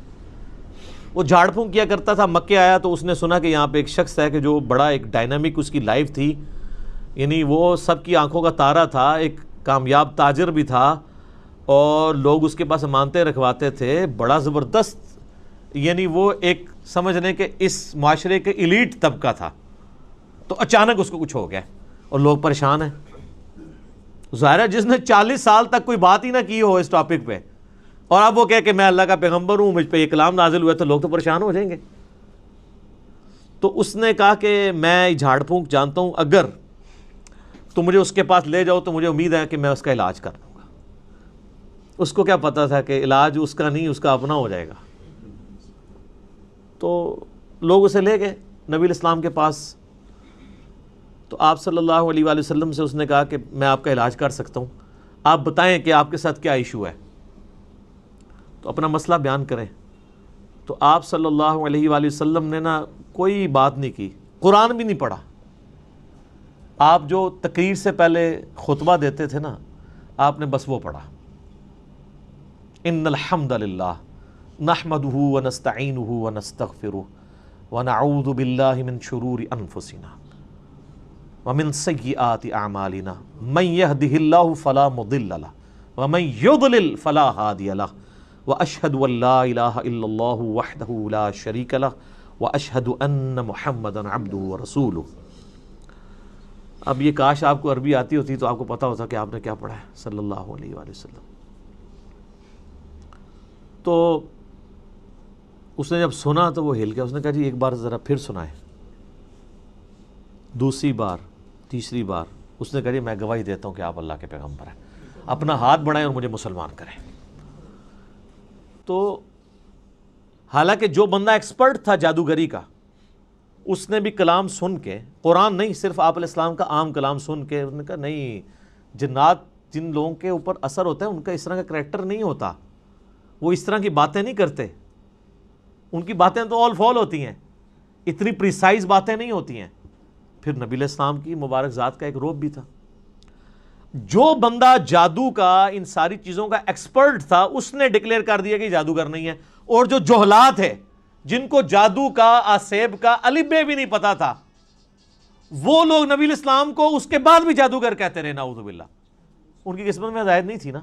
وہ جھاڑ پھونک کیا کرتا تھا، مکے آیا تو اس نے سنا کہ یہاں پہ ایک شخص ہے کہ جو بڑا ایک ڈائنامک اس کی لائف تھی، یعنی وہ سب کی آنکھوں کا تارا تھا، ایک کامیاب تاجر بھی تھا، اور لوگ اس کے پاس امانتیں رکھواتے تھے، بڑا زبردست، یعنی وہ ایک سمجھ لیں کہ اس معاشرے کے ایلیٹ طبقہ تھا۔ تو اچانک اس کو کچھ ہو گیا اور لوگ پریشان ہیں۔ ظاہر ہے جس نے 40 سال تک کوئی بات ہی نہ کی ہو اس ٹاپک پہ، اور اب وہ کہے کہ میں اللہ کا پیغمبر ہوں، مجھ پہ یہ کلام نازل ہوا ہے، تو لوگ تو پریشان ہو جائیں گے۔ تو اس نے کہا کہ میں جھاڑ پھونک جانتا ہوں، اگر تم مجھے اس کے پاس لے جاؤ تو مجھے امید ہے کہ میں اس کا علاج کر لوں گا۔ اس کو کیا پتا تھا کہ علاج اس کا نہیں، اس کا اپنا ہو جائے گا۔ تو لوگ اسے لے گئے نبی الاسلام کے پاس، تو آپ صلی اللہ علیہ وآلہ وسلم سے اس نے کہا کہ میں آپ کا علاج کر سکتا ہوں، آپ بتائیں کہ آپ کے ساتھ کیا ایشو ہے، تو اپنا مسئلہ بیان کریں۔ تو آپ صلی اللہ علیہ وآلہ وسلم نے نا کوئی بات نہیں کی، قرآن بھی نہیں پڑھا۔ آپ جو تقریر سے پہلے خطبہ دیتے تھے نا، آپ نے بس وہ پڑھا، ان الحمد للہ نحمدہ ونستعینہ ونستغفرہ ونعوذ باللہ من شرور انفسنا ومن سیئات اعمالنا من یہدہ اللہ فلا مضل لہ ومن یضلل فلا ہادی لہ واشہد ان لا الہ الا اللہ وحدہ لا شریک لہ واشہد ان محمدا عبدہ ورسولہ۔ اب یہ کاش آپ کو عربی آتی ہوتی تو آپ کو پتا ہوتا کہ آپ نے کیا پڑھا ہے صلی اللہ علیہ وآلہ وسلم۔ تو اس نے جب سنا تو وہ ہل گیا، اس نے کہا جی ایک بار ذرا پھر سنائیں۔ دوسری بار، تیسری بار، اس نے کہا جی میں گواہی دیتا ہوں کہ آپ اللہ کے پیغمبر ہیں، اپنا ہاتھ بڑھائیں اور مجھے مسلمان کریں۔ تو حالانکہ جو بندہ ایکسپرٹ تھا جادوگری کا، اس نے بھی کلام سن کے، قرآن نہیں صرف آپ علیہ السلام کا عام کلام سن کے، اس نے کہا نہیں، جنات جن لوگوں کے اوپر اثر ہوتا ہے ان کا اس طرح کا کریکٹر نہیں ہوتا، وہ اس طرح کی باتیں نہیں کرتے، ان کی باتیں تو آل فال ہوتی ہیں، اتنی پریسائز باتیں نہیں ہوتی ہیں۔ پھر نبی علیہ السلام کی مبارک ذات کا ایک روب بھی تھا۔ جو بندہ جادو کا، ان ساری چیزوں کا ایکسپرٹ تھا، اس نے ڈکلیئر کر دیا کہ جادوگر نہیں ہے، اور جو جہلات ہے جن کو جادو کا، آسیب کا الف بے بھی نہیں پتا تھا، وہ لوگ نبی علیہ السلام کو اس کے بعد بھی جادوگر کہتے رہے، نعوذ باللہ۔ ان کی قسمت میں ہدایت نہیں تھی نا۔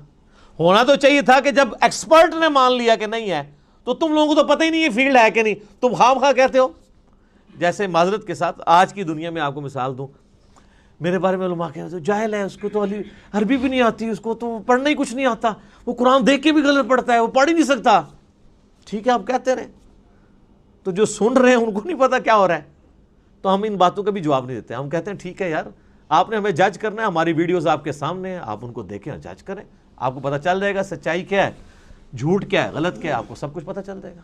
ہونا تو چاہیے تھا کہ جب ایکسپرٹ نے مان لیا کہ نہیں ہے، تو تم لوگوں کو تو پتہ ہی نہیں یہ فیلڈ ہے کہ نہیں، تم خام خواہ کہتے ہو۔ جیسے معذرت کے ساتھ آج کی دنیا میں آپ کو مثال دوں، میرے بارے میں علماء کہتے ہیں جاہل ہے، اس کو تو عربی بھی نہیں آتی، اس کو تو پڑھنا ہی کچھ نہیں آتا، وہ قرآن دیکھ کے بھی غلط پڑھتا ہے، وہ پڑھ ہی نہیں سکتا۔ ٹھیک ہے، آپ کہتے رہے، تو جو سن رہے ہیں ان کو نہیں پتا کیا ہو رہا ہے، تو ہم ان باتوں کا بھی جواب نہیں دیتے۔ ہم کہتے ہیں ٹھیک ہے یار، آپ نے ہمیں جج کرنا ہے، ہماری ویڈیوز آپ کے سامنے ہیں، آپ ان کو دیکھیں اور جج کریں، آپ کو پتہ چل جائے گا سچائی کیا ہے، جھوٹ کیا ہے، غلط کیا ہے، آپ کو سب کچھ پتہ چل جائے گا۔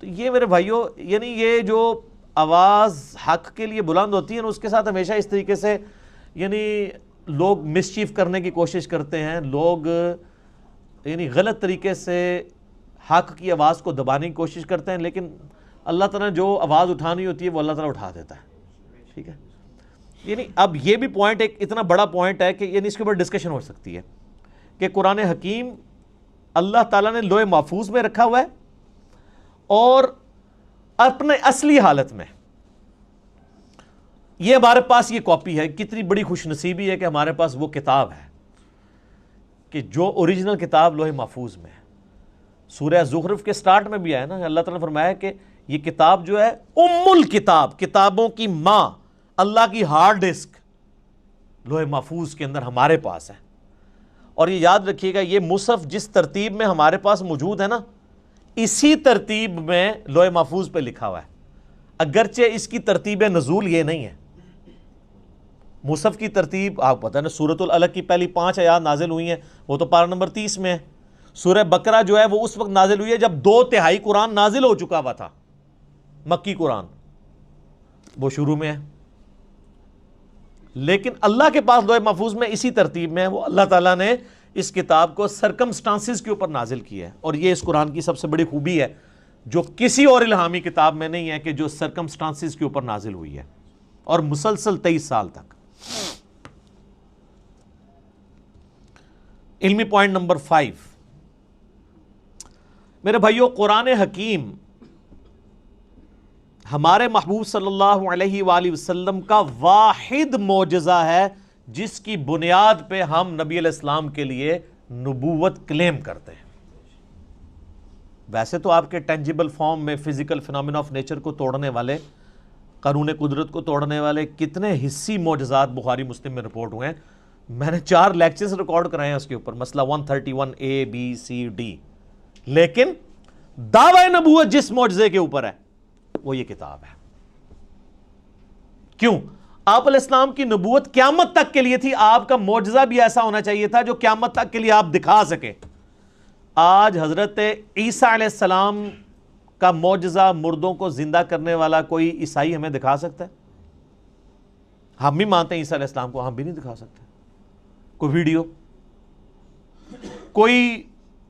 تو یہ میرے بھائیوں، یعنی یہ جو آواز حق کے لیے بلند ہوتی ہے نا، اس کے ساتھ ہمیشہ اس طریقے سے یعنی لوگ مسچیف کرنے کی کوشش کرتے ہیں، لوگ یعنی غلط طریقے سے حق کی آواز کو دبانے کی کوشش کرتے ہیں، لیکن اللہ تعالیٰ جو آواز اٹھانی ہوتی ہے وہ اللہ تعالیٰ اٹھا دیتا ہے۔ ٹھیک ہے، یعنی اب یہ بھی پوائنٹ ایک اتنا بڑا پوائنٹ ہے کہ یعنی اس کے اوپر ڈسکشن ہو سکتی ہے کہ قرآن حکیم اللہ تعالیٰ نے لوح محفوظ میں رکھا ہوا ہے، اور اپنے اصلی حالت میں یہ ہمارے پاس یہ کاپی ہے۔ کتنی بڑی خوش نصیبی ہے کہ ہمارے پاس وہ کتاب ہے کہ جو اوریجنل کتاب لوح محفوظ میں ہے۔ سورہ زخرف کے سٹارٹ میں بھی آیا نا، اللہ تعالیٰ نے فرمایا کہ یہ کتاب جو ہے ام الکتاب، کتابوں کی ماں، اللہ کی ہارڈ ڈسک لوح محفوظ کے اندر ہمارے پاس ہے۔ اور یہ یاد رکھیے گا، یہ مصحف جس ترتیب میں ہمارے پاس موجود ہے نا، اسی ترتیب میں لوح محفوظ پہ لکھا ہوا ہے، اگرچہ اس کی ترتیب نزول یہ نہیں ہے۔ مصحف کی ترتیب آپ پتہ نا، سورۃ العلق کی پہلی 5 آیات نازل ہوئی ہیں، وہ تو پارہ نمبر 30 میں ہے. سورہ بقرہ جو ہے وہ اس وقت نازل ہوئی ہے جب 2/3 قرآن نازل ہو چکا ہوا تھا، مکی قرآن وہ شروع میں ہے. لیکن اللہ کے پاس لوح محفوظ میں اسی ترتیب میں ہے. وہ اللہ تعالیٰ نے اس کتاب کو سرکمسٹانسز کے اوپر نازل کیا ہے، اور یہ اس قرآن کی سب سے بڑی خوبی ہے جو کسی اور الہامی کتاب میں نہیں ہے، کہ جو سرکمسٹانسز کے اوپر نازل ہوئی ہے اور مسلسل 23 سال تک. علمی پوائنٹ نمبر 5 میرے بھائیو، قرآن حکیم ہمارے محبوب صلی اللہ علیہ وآلہ وسلم کا واحد معجزہ ہے جس کی بنیاد پہ ہم نبی علیہ السلام کے لیے نبوت کلیم کرتے ہیں. ویسے تو آپ کے ٹینجیبل فارم میں فزیکل فینومینا آف نیچر کو توڑنے والے، قانون قدرت کو توڑنے والے کتنے حسی معجزات بخاری مسلم میں رپورٹ ہوئے ہیں. میں نے 4 لیکچرز ریکارڈ کرائے ہیں اس کے اوپر، مسئلہ 131 A B C D. لیکن دعوی نبوت جس معجزے کے اوپر ہے وہ یہ کتاب ہے. کیوں؟ آپ علیہ السلام کی نبوت قیامت تک کے لیے تھی. آپ کا معجزہ بھی ایسا ہونا چاہیے تھا جو قیامت تک کے لیے آپ دکھا سکیں. آج حضرت عیسیٰ علیہ السلام کا معجزہ، مردوں کو زندہ کرنے والا کوئی عیسائی ہمیں دکھا سکتا ہے؟ ہم بھی مانتے ہیں عیسیٰ علیہ السلام کو، ہم بھی نہیں دکھا سکتے. کوئی ویڈیو، کوئی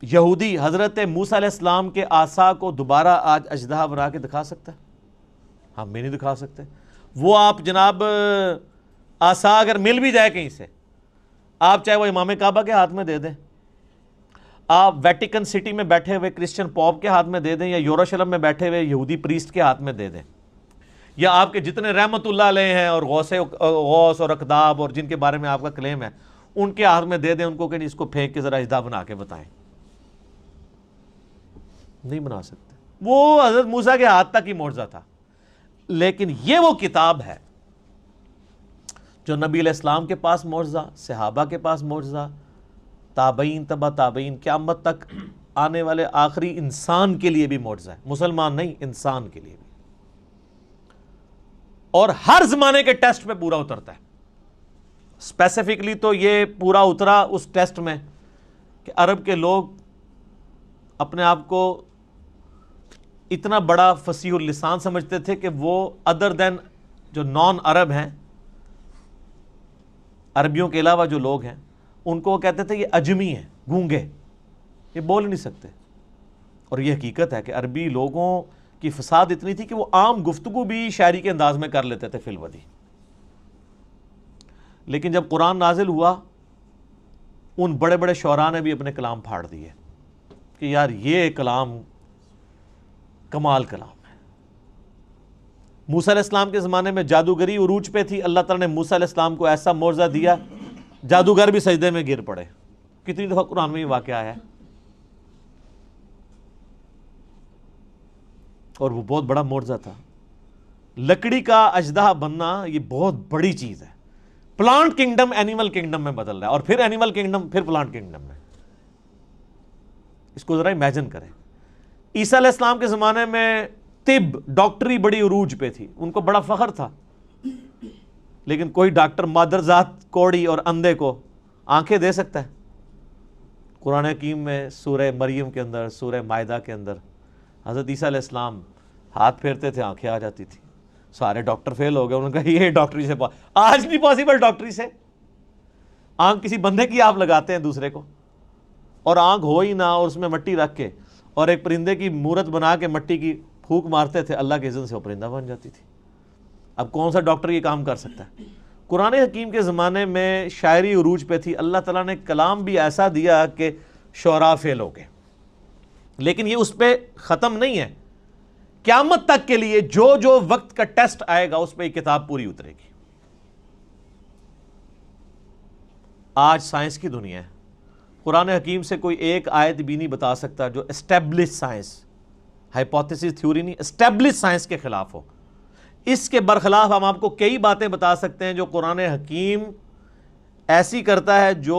یہودی حضرت موسیٰ علیہ السلام کے عصا کو دوبارہ آج اژدہا بنا کے دکھا سکتا ہے؟ ہم بھی نہیں دکھا سکتے. وہ آپ جناب عصا اگر مل بھی جائے کہیں سے، آپ چاہے وہ امام کعبہ کے ہاتھ میں دے دیں، آپ ویٹیکن سٹی میں بیٹھے ہوئے کرسچن پوپ کے ہاتھ میں دے دیں، یا یروشلم میں بیٹھے ہوئے یہودی پریسٹ کے ہاتھ میں دے دیں، یا آپ کے جتنے رحمت اللہ علیہ ہیں اور غوث اور اقداب اور جن کے بارے میں آپ کا کلیم ہے ان کے ہاتھ میں دے دیں، ان کو کہ اس کو پھینک کے ذرا اژدہا بنا کے بتائیں. نہیں بنا سکتے. وہ حضرت موسیٰ کے ہاتھ تک ہی معجزہ تھا. لیکن یہ وہ کتاب ہے جو نبی علیہ السلام کے پاس معجزہ، صحابہ کے پاس معجزہ، تابعین، تبع تابعین، قیامت تک آنے والے آخری انسان کے لیے بھی معجزہ ہے. مسلمان نہیں، انسان کے لیے بھی. اور ہر زمانے کے ٹیسٹ پہ پورا اترتا ہے. اسپیسیفکلی تو یہ پورا اترا اس ٹیسٹ میں کہ عرب کے لوگ اپنے آپ کو اتنا بڑا فصیح اللسان سمجھتے تھے کہ وہ ادر دین جو نان عرب ہیں، عربیوں کے علاوہ جو لوگ ہیں، ان کو وہ کہتے تھے یہ اجمی ہیں، گونگے، یہ بول نہیں سکتے. اور یہ حقیقت ہے کہ عربی لوگوں کی فساد اتنی تھی کہ وہ عام گفتگو بھی شاعری کے انداز میں کر لیتے تھے فی الودی. لیکن جب قرآن نازل ہوا، ان بڑے بڑے شعراء نے بھی اپنے کلام پھاڑ دیے کہ یار یہ کلام کمال کلام ہے. موسیٰ علیہ السلام کے زمانے میں جادوگری عروج پہ تھی. اللہ تعالیٰ نے موسیٰ علیہ السلام کو ایسا معجزہ دیا، جادوگر بھی سجدے میں گر پڑے. کتنی دفعہ قرآن میں یہ واقعہ آیا ہے. اور وہ بہت بڑا معجزہ تھا. لکڑی کا اژدہا بننا یہ بہت بڑی چیز ہے. پلانٹ کنگڈم اینیمل کنگڈم میں بدل رہا ہے، اور پھر اینیمل کنگڈم، پھر پلانٹ کنگڈم میں. اس کو ذرا امیجن کریں. عیسیٰ علیہ السلام کے زمانے میں طب، ڈاکٹری بڑی عروج پہ تھی، ان کو بڑا فخر تھا. لیکن کوئی ڈاکٹر مادر ذات کوڑی اور اندھے کو آنکھیں دے سکتا ہے؟ قرآن حکیم میں سورہ مریم کے اندر، سورہ مائدہ کے اندر حضرت عیسیٰ علیہ السلام ہاتھ پھیرتے تھے، آنکھیں آ جاتی تھی. سارے ڈاکٹر فیل ہو گئے. انہوں نے کہا یہ ڈاکٹری سے آج نہیں پاسبل. ڈاکٹری سے آنکھ کسی بندے کی آپ لگاتے ہیں دوسرے کو، اور آنکھ ہو ہی نہ، اور اس میں مٹی رکھ کے اور ایک پرندے کی مورت بنا کے مٹی کی پھونک مارتے تھے، اللہ کے اذن سے وہ پرندہ بن جاتی تھی. اب کون سا ڈاکٹر یہ کام کر سکتا ہے؟ قرآن حکیم کے زمانے میں شاعری عروج پہ تھی. اللہ تعالیٰ نے کلام بھی ایسا دیا کہ شعراء فیل ہو گئے. لیکن یہ اس پہ ختم نہیں ہے. قیامت تک کے لیے جو جو وقت کا ٹیسٹ آئے گا اس پہ یہ کتاب پوری اترے گی. آج سائنس کی دنیا ہے. قرآن حکیم سے کوئی ایک آیت بھی نہیں بتا سکتا جو اسٹیبلش سائنس، ہائپوتھیسس تھیوری نہیں، اسٹیبلش سائنس کے خلاف ہو. اس کے برخلاف ہم آپ کو کئی باتیں بتا سکتے ہیں جو قرآن حکیم ایسی کرتا ہے جو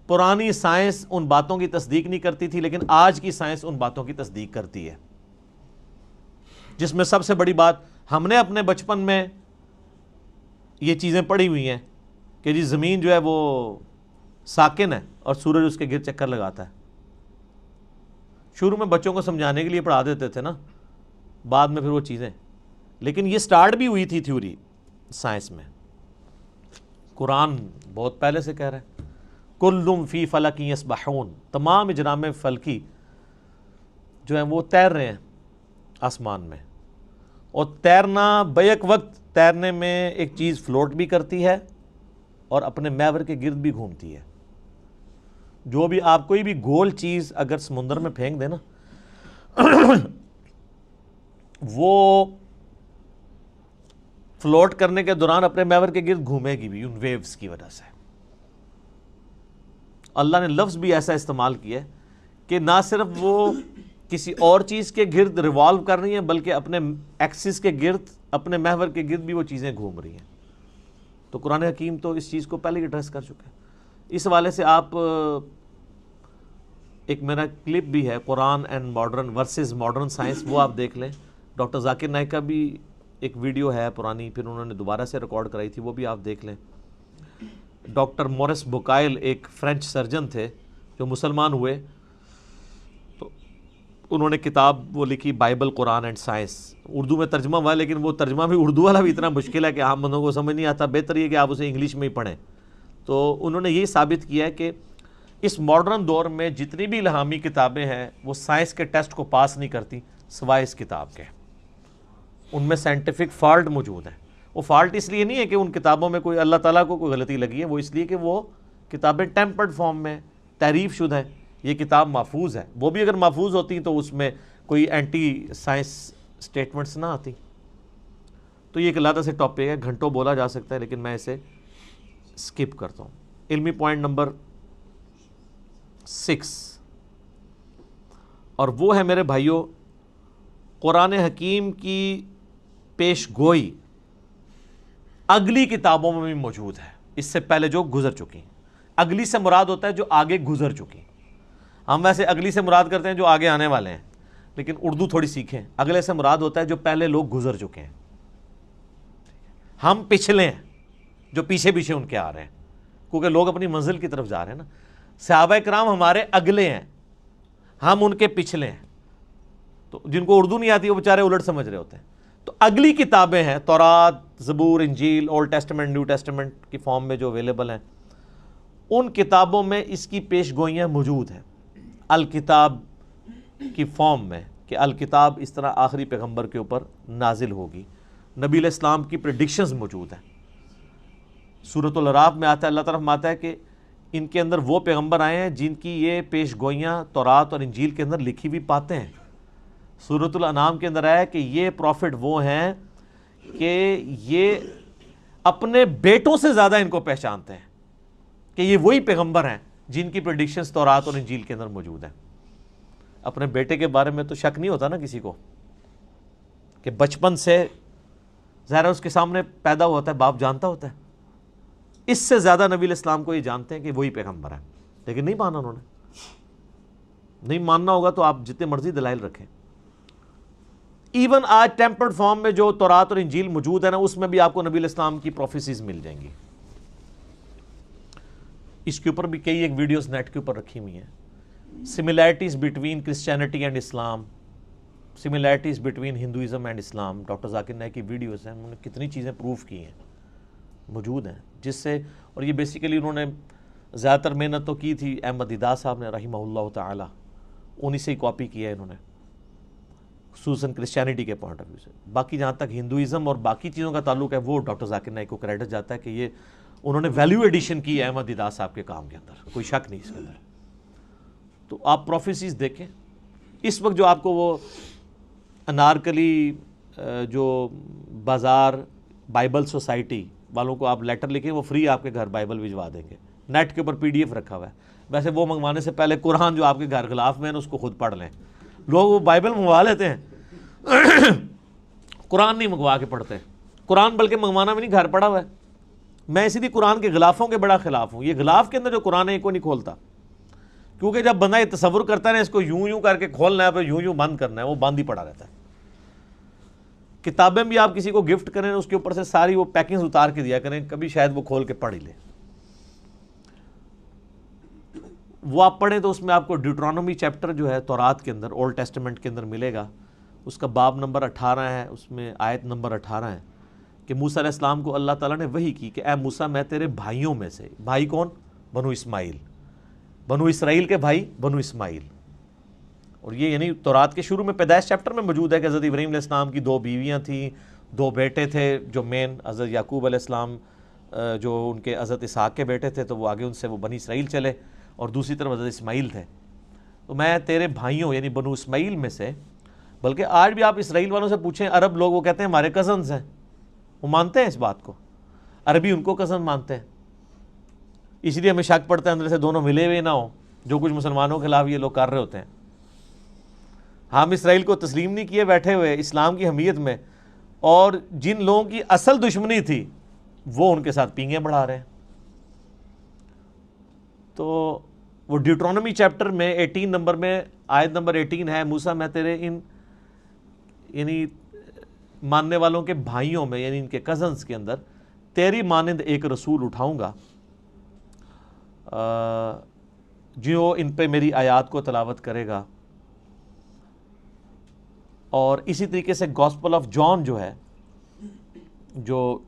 پرانی سائنس ان باتوں کی تصدیق نہیں کرتی تھی، لیکن آج کی سائنس ان باتوں کی تصدیق کرتی ہے. جس میں سب سے بڑی بات، ہم نے اپنے بچپن میں یہ چیزیں پڑھی ہوئی ہیں کہ جی زمین جو ہے وہ ساکن ہے اور سورج اس کے گرد چکر لگاتا ہے. شروع میں بچوں کو سمجھانے کے لیے پڑھا دیتے تھے نا، بعد میں پھر وہ چیزیں، لیکن یہ سٹارٹ بھی ہوئی تھی تھیوری سائنس میں. قرآن بہت پہلے سے کہہ رہا ہے کلٌ فی فلک یسبحون، تمام اجرام فلکی جو ہیں وہ تیر رہے ہیں آسمان میں. اور تیرنا بیک وقت تیرنے میں ایک چیز فلوٹ بھی کرتی ہے اور اپنے محور کے گرد بھی گھومتی ہے. جو بھی آپ کوئی بھی گول چیز اگر سمندر میں پھینک دیں نا وہ فلوٹ کرنے کے دوران اپنے محور کے گرد گھومے گی بھی ان ویوز کی وجہ سے. اللہ نے لفظ بھی ایسا استعمال کیا ہے کہ نہ صرف وہ کسی اور چیز کے گرد ریوالو کر رہی ہیں بلکہ اپنے ایکسس کے گرد، اپنے محور کے گرد بھی وہ چیزیں گھوم رہی ہیں. تو قرآن حکیم تو اس چیز کو پہلے ہی ایڈریس کر چکا ہے. اس حوالے سے آپ ایک میرا کلپ بھی ہے Quran and modern versus modern science, وہ آپ دیکھ لیں. ڈاکٹر ذاکر نائک کا بھی ایک ویڈیو ہے پرانی، پھر انہوں نے دوبارہ سے ریکارڈ کرائی تھی، وہ بھی آپ دیکھ لیں. ڈاکٹر مورس بوکائل ایک فرینچ سرجن تھے جو مسلمان ہوئے، تو انہوں نے کتاب وہ لکھی Bible Quran and science. Urdu میں ترجمہ ہوا، لیکن وہ ترجمہ بھی اردو والا بھی اتنا مشکل ہے کہ عام بندوں کو سمجھ نہیں آتا. بہتر یہ کہ آپ اسے انگلش میں ہی پڑھیں. تو انہوں نے یہ ثابت کیا ہے کہ اس ماڈرن دور میں جتنی بھی الہامی کتابیں ہیں وہ سائنس کے ٹیسٹ کو پاس نہیں کرتی سوائے اس کتاب کے. ان میں سائنٹیفک فالٹ موجود ہیں. وہ فالٹ اس لیے نہیں ہے کہ ان کتابوں میں کوئی اللہ تعالیٰ کو کوئی غلطی لگی ہے، وہ اس لیے کہ وہ کتابیں ٹیمپرڈ فارم میں تعریف شدہ ہیں. یہ کتاب محفوظ ہے، وہ بھی اگر محفوظ ہوتی تو اس میں کوئی اینٹی سائنس سٹیٹمنٹس نہ آتی. تو یہ ایک علیحدہ سے ٹاپک ہے، گھنٹوں بولا جا سکتا ہے، لیکن میں اسے سکپ کرتا ہوں. علمی پوائنٹ نمبر 6، اور وہ ہے میرے بھائیوں قرآن حکیم کی پیش گوئی اگلی کتابوں میں بھی موجود ہے، اس سے پہلے جو گزر چکی. اگلی سے مراد ہوتا ہے جو آگے گزر چکی. ہم ویسے اگلی سے مراد کرتے ہیں جو آگے آنے والے ہیں، لیکن اردو تھوڑی سیکھیں. اگلے سے مراد ہوتا ہے جو پہلے لوگ گزر چکے ہیں. ہم پچھلے ہیں جو پیچھے پیچھے ان کے آ رہے ہیں، کیونکہ لوگ اپنی منزل کی طرف جا رہے ہیں نا. صحابہ کرام ہمارے اگلے ہیں، ہم ان کے پچھلے ہیں. تو جن کو اردو نہیں آتی وہ بیچارے الٹ سمجھ رہے ہوتے ہیں. تو اگلی کتابیں ہیں تورات، زبور، انجیل، اولڈ ٹیسٹمنٹ، نیو ٹیسٹمنٹ کی فارم میں جو اویلیبل ہیں، ان کتابوں میں اس کی پیش گوئیاں موجود ہیں الکتاب کی فارم میں، کہ الکتاب اس طرح آخری پیغمبر کے اوپر نازل ہوگی. نبی علیہ السلام کی پریڈکشنز موجود ہیں. سورۃ الاعراف میں آتا ہے، اللہ تعالیٰ فرماتا ہے کہ ان کے اندر وہ پیغمبر آئے ہیں جن کی یہ پیش گوئیاں تورات اور انجیل کے اندر لکھی ہوئی پاتے ہیں. سورۃ الانعام کے اندر آیا کہ یہ پروفٹ وہ ہیں کہ یہ اپنے بیٹوں سے زیادہ ان کو پہچانتے ہیں، کہ یہ وہی پیغمبر ہیں جن کی پریڈکشنز تورات اور انجیل کے اندر موجود ہیں. اپنے بیٹے کے بارے میں تو شک نہیں ہوتا نا کسی کو، کہ بچپن سے ظاہر اس کے سامنے پیدا ہوتا ہے، باپ جانتا ہوتا ہے. اس سے زیادہ نبی علیہ السلام کو یہ جانتے ہیں کہ وہی پیغمبر ہیں، لیکن نہیں مانا انہوں نے. نہیں ماننا ہوگا تو آپ جتنے مرضی دلائل رکھیں. ایون آج ٹیمپرڈ فارم میں جو تورات اور انجیل موجود ہے نا، اس میں بھی آپ کو نبی علیہ السلام کی پروفیسیز مل جائیں گی. اس کے اوپر بھی کئی ایک ویڈیوز نیٹ کے اوپر رکھی ہوئی ہیں. Similarities between Christianity and Islam, similarities between Hinduism and Islam. Doctor Zakir Naik کی ویڈیوز ہیں، انہوں نے کتنی چیزیں پروف کی ہیں، موجود ہیں. جس سے، اور یہ بیسیکلی انہوں نے زیادہ تر محنت تو کی تھی احمد دیدار صاحب نے رحمہ اللہ تعالی، انہی سے ہی کاپی کیا ہے انہوں نے، خصوصاً کرسچینٹی کے پوائنٹ آف ویو سے. باقی جہاں تک ہندوازم اور باقی چیزوں کا تعلق ہے وہ ڈاکٹر ذاکر نائک کو کریڈٹ جاتا ہے کہ یہ انہوں نے ویلیو ایڈیشن کی ہے احمد دیدار صاحب کے کام کے اندر، کوئی شک نہیں اس کے اندر. تو آپ پروفیسیز دیکھیں. اس وقت جو آپ کو وہ انارکلی جو بازار بائبل سوسائٹی والوں کو آپ لیٹر لکھیں، وہ فری آپ کے گھر بائبل بھجوا دیں گے. نیٹ کے اوپر PDF رکھا ہوا ہے. ویسے وہ منگوانے سے پہلے قرآن جو آپ کے گھر غلاف میں ہے اس کو خود پڑھ لیں. لوگ وہ بائبل منگوا لیتے ہیں، قرآن نہیں منگوا کے پڑھتے. قرآن بلکہ منگوانا بھی نہیں، گھر پڑا ہوا ہے. میں اسی لیے قرآن کے غلافوں کے بڑا خلاف ہوں. یہ غلاف کے اندر جو قرآن ہے کو نہیں کھولتا، کیونکہ جب بندہ یہ تصور کرتا ہے نا اس کو یوں کر کے کھولنا ہے، پھر یوں بند کرنا ہے، وہ بند ہی پڑا رہتا ہے. کتابیں بھی آپ کسی کو گفٹ کریں اس کے اوپر سے ساری وہ پیکنگز اتار کے دیا کریں، کبھی شاید وہ کھول کے پڑھ ہی لے. وہ آپ پڑھیں تو اس میں آپ کو ڈیوٹرانومی چیپٹر جو ہے تورات کے اندر، اولڈ ٹیسٹمنٹ کے اندر ملے گا، اس کا باب نمبر 18 ہے، اس میں آیت نمبر 18 ہے کہ موسیٰ علیہ السلام کو اللہ تعالیٰ نے وحی کی کہ اے موسیٰ میں تیرے بھائیوں میں سے، بھائی کون؟ بنو اسماعیل، بنو اسرائیل کے بھائی بنو اسماعیل. اور یہ یعنی تورات کے شروع میں پیدائش چیپٹر میں موجود ہے کہ حضرت ابراہیم علیہ السلام کی 2 بیویاں تھیں، 2 بیٹے تھے، جو مین حضرت یعقوب علیہ السلام جو ان کے حضرت اسحاق کے بیٹے تھے تو وہ آگے ان سے وہ بنی اسرائیل چلے، اور دوسری طرف حضرت اسماعیل تھے. تو میں تیرے بھائیوں یعنی بنو اسماعیل میں سے، بلکہ آج بھی آپ اسرائیل والوں سے پوچھیں، عرب لوگ وہ کہتے ہیں ہمارے کزنز ہیں، وہ مانتے ہیں اس بات کو، عربی ان کو کزن مانتے ہیں. اس لیے ہمیں شک پڑتا ہے اندر سے دونوں ملے ہوئے نہ ہوں، جو کچھ مسلمانوں کے خلاف یہ لوگ کر رہے ہوتے ہیں. ہم اسرائیل کو تسلیم نہیں کیے بیٹھے ہوئے اسلام کی حمیت میں، اور جن لوگوں کی اصل دشمنی تھی وہ ان کے ساتھ پینگیں بڑھا رہے ہیں. تو وہ ڈیوٹرانومی چیپٹر میں 18 نمبر میں آیت نمبر 18 ہے، موسیٰ میں تیرے ان یعنی ماننے والوں کے بھائیوں میں یعنی ان کے کزنز کے اندر تیری مانند ایک رسول اٹھاؤں گا جو ان پہ میری آیات کو تلاوت کرے گا. اور اسی طریقے سے گاسپل آف جان جو ہے، جو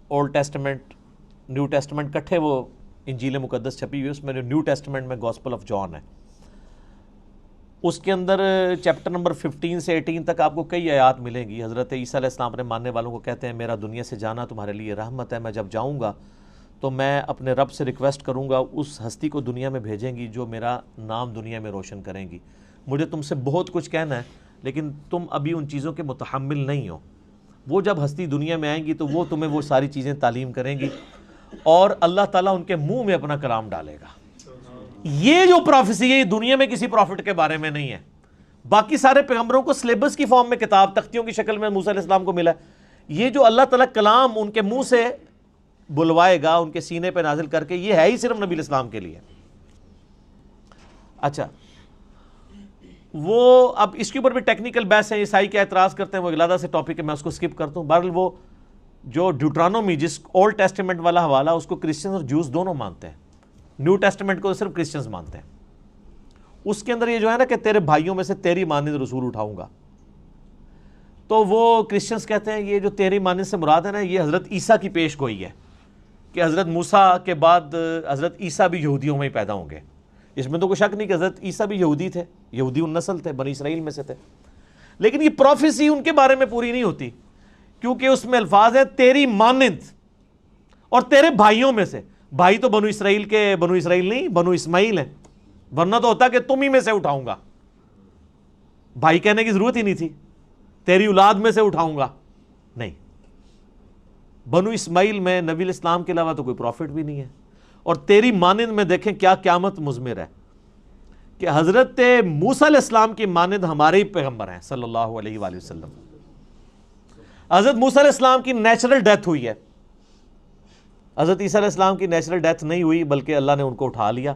اولڈ ٹیسٹمنٹ نیو ٹیسٹمنٹ کٹھے وہ انجیل مقدس چھپی ہوئی ہے، اس میں جو نیو ٹیسٹمنٹ میں گاسپل آف جان ہے، اس کے اندر چیپٹر نمبر 15 سے 18 تک آپ کو کئی آیات ملیں گی. حضرت عیسیٰ علیہ السلام اپنے ماننے والوں کو کہتے ہیں میرا دنیا سے جانا تمہارے لیے رحمت ہے، میں جب جاؤں گا تو میں اپنے رب سے ریکویسٹ کروں گا اس ہستی کو دنیا میں بھیجیں گی جو میرا نام دنیا میں روشن کریں گی. مجھے تم سے بہت کچھ کہنا ہے لیکن تم ابھی ان چیزوں کے متحمل نہیں ہو. وہ جب ہستی دنیا میں آئیں گی تو وہ تمہیں وہ ساری چیزیں تعلیم کریں گی، اور اللہ تعالیٰ ان کے منہ میں اپنا کلام ڈالے گا. یہ جو پروفیسی ہے یہ دنیا میں کسی پروفٹ کے بارے میں نہیں ہے. باقی سارے پیغمبروں کو سلیبس کی فارم میں کتاب تختیوں کی شکل میں موسیٰ علیہ السلام کو ملا ہے. یہ جو اللہ تعالیٰ کلام ان کے منہ سے بلوائے گا ان کے سینے پہ نازل کر کے، یہ ہے ہی صرف نبی الاسلام کے لیے. اچھا، وہ اب اس کے اوپر بھی ٹیکنیکل بحث ہیں، عیسائی کیا اعتراض کرتے ہیں، وہ علیحدہ سے ٹاپک ہے، میں اس کو سکپ کرتا ہوں. بہرحال وہ جو ڈیوٹرانومی جس اولڈ ٹیسٹمنٹ والا حوالہ اس کو کرسچنز اور جوز دونوں مانتے ہیں، نیو ٹیسٹمنٹ کو صرف کرسچنز مانتے ہیں. اس کے اندر یہ جو ہے نا کہ تیرے بھائیوں میں سے تیری مانند رسول اٹھاؤں گا، تو وہ کرسچنز کہتے ہیں یہ جو تیری مانند سے مراد ہے نا یہ حضرت عیسیٰ کی پیش گوئی ہے کہ حضرت موسیٰ کے بعد حضرت عیسیٰ بھی یہودیوں میں ہی پیدا ہوں گے. اس میں تو کوئی شک نہیں کہ حضرت عیسیٰ بھی یہودی تھے، یہودی النسل تھے، بنی اسرائیل میں سے تھے. لیکن یہ پروفیسی ان کے بارے میں پوری نہیں ہوتی، کیونکہ اس میں الفاظ ہے تیری مانند اور تیرے بھائیوں میں سے. بھائی تو بنو اسرائیل کے بنو اسرائیل نہیں، بنو اسماعیل ہیں، ورنہ تو ہوتا کہ تم ہی میں سے اٹھاؤں گا. بھائی کہنے کی ضرورت ہی نہیں تھی، تیری اولاد میں سے اٹھاؤں گا. نہیں، بنو اسماعیل میں نبی الاسلام کے علاوہ تو کوئی پروفٹ بھی نہیں ہے. اور تیری مانند میں دیکھیں کیا قیامت مضمر ہے کہ حضرت موسیٰ علیہ السلام کی مانند ہمارے ہی پیغمبر ہیں صلی اللہ علیہ وآلہ وسلم. حضرت موسیٰ علیہ السلام کی نیچرل ڈیتھ ہوئی ہے، حضرت عیسیٰ علیہ السلام کی نیچرل ڈیتھ نہیں ہوئی بلکہ اللہ نے ان کو اٹھا لیا.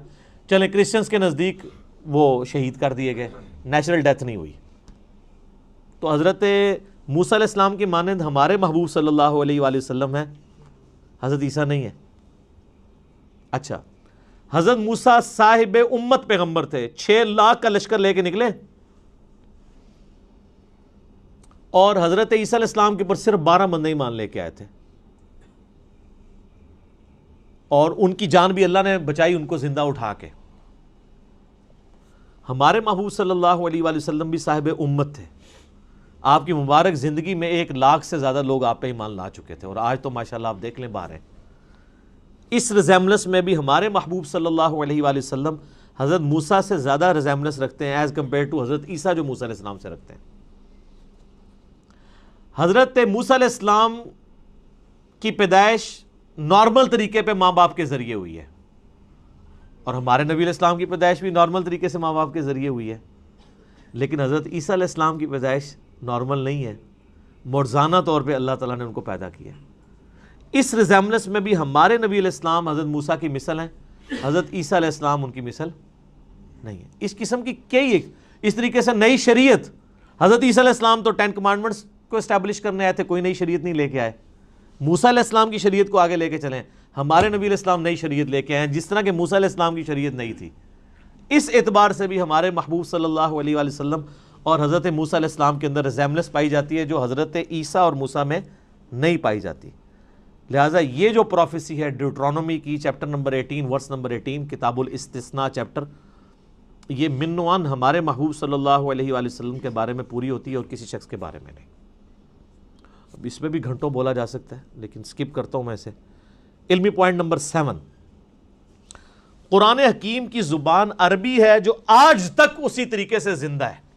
چلیں کرسچنز کے نزدیک وہ شہید کر دیے گئے، نیچرل ڈیتھ نہیں ہوئی. تو حضرت موسیٰ علیہ السلام کی مانند ہمارے محبوب صلی اللہ علیہ وآلہ وسلم ہیں، حضرت عیسیٰ نہیں ہے. اچھا، حضرت موسیٰ صاحب امت پیغمبر تھے، 6 لاکھ کا لشکر لے کے نکلے، اور حضرت عیسیٰ علیہ السلام کے اوپر صرف 12 بندے ایمان لے کے آئے تھے، اور ان کی جان بھی اللہ نے بچائی ان کو زندہ اٹھا کے. ہمارے محبوب صلی اللہ علیہ وآلہ وسلم بھی صاحب امت تھے. آپ کی مبارک زندگی میں 1 لاکھ سے زیادہ لوگ آپ پہ ایمان لا چکے تھے، اور آج تو ماشاءاللہ آپ دیکھ لیں باہر ہیں. اس ریزیملنس میں بھی ہمارے محبوب صلی اللہ علیہ وآلہ وسلم حضرت موسیٰ سے زیادہ ریزیملنس رکھتے ہیں ایز کمپیئر ٹو حضرت عیسیٰ جو موسیٰ علیہ السلام سے رکھتے ہیں. حضرت موسیٰ علیہ السلام کی پیدائش نارمل طریقے پہ ماں باپ کے ذریعے ہوئی ہے، اور ہمارے نبی علیہ السلام کی پیدائش بھی نارمل طریقے سے ماں باپ کے ذریعے ہوئی ہے. لیکن حضرت عیسیٰ علیہ السلام کی پیدائش نارمل نہیں ہے، معجزانہ طور پہ اللہ تعالیٰ نے ان کو پیدا کیا. اس ریزیملنس میں بھی ہمارے نبی علیہ السلام حضرت موسیٰ کی مثل ہیں، حضرت عیسیٰ علیہ السلام ان کی مثل نہیں ہے. اس قسم کی کئی اس طریقے سے نئی شریعت، حضرت عیسیٰ علیہ السلام تو 10 کمانڈمنٹس کو اسٹیبلش کرنے آئے تھے، کوئی نئی شریعت نہیں لے کے آئے. موسیٰ علیہ السلام کی شریعت کو آگے لے کے چلیں. ہمارے نبی علیہ السلام نئی شریعت لے کے آئے ہیں، جس طرح کہ موسیٰ علیہ السلام کی شریعت نہیں تھی. اس اعتبار سے بھی ہمارے محبوب صلی اللہ علیہ وآلہ وسلم اور حضرت موسیٰ علیہ السلام کے اندر ریزیمبلنس پائی جاتی ہے جو حضرت عیسیٰ اور موسیٰ میں نہیں پائی جاتی. لہٰذا یہ جو پروفیسی ہے ڈیوٹرانومی کی چیپٹر نمبر 18 ورس نمبر 18 کتاب الاستثناء چیپٹر، یہ منوان ہمارے محبوب صلی اللہ علیہ وآلہ وسلم کے بارے میں پوری ہوتی ہے اور کسی شخص کے بارے میں نہیں. اب اس میں بھی گھنٹوں بولا جا سکتا ہے لیکن سکپ کرتا ہوں میں اسے. علمی پوائنٹ نمبر 7، قرآن حکیم کی زبان عربی ہے جو آج تک اسی طریقے سے زندہ ہے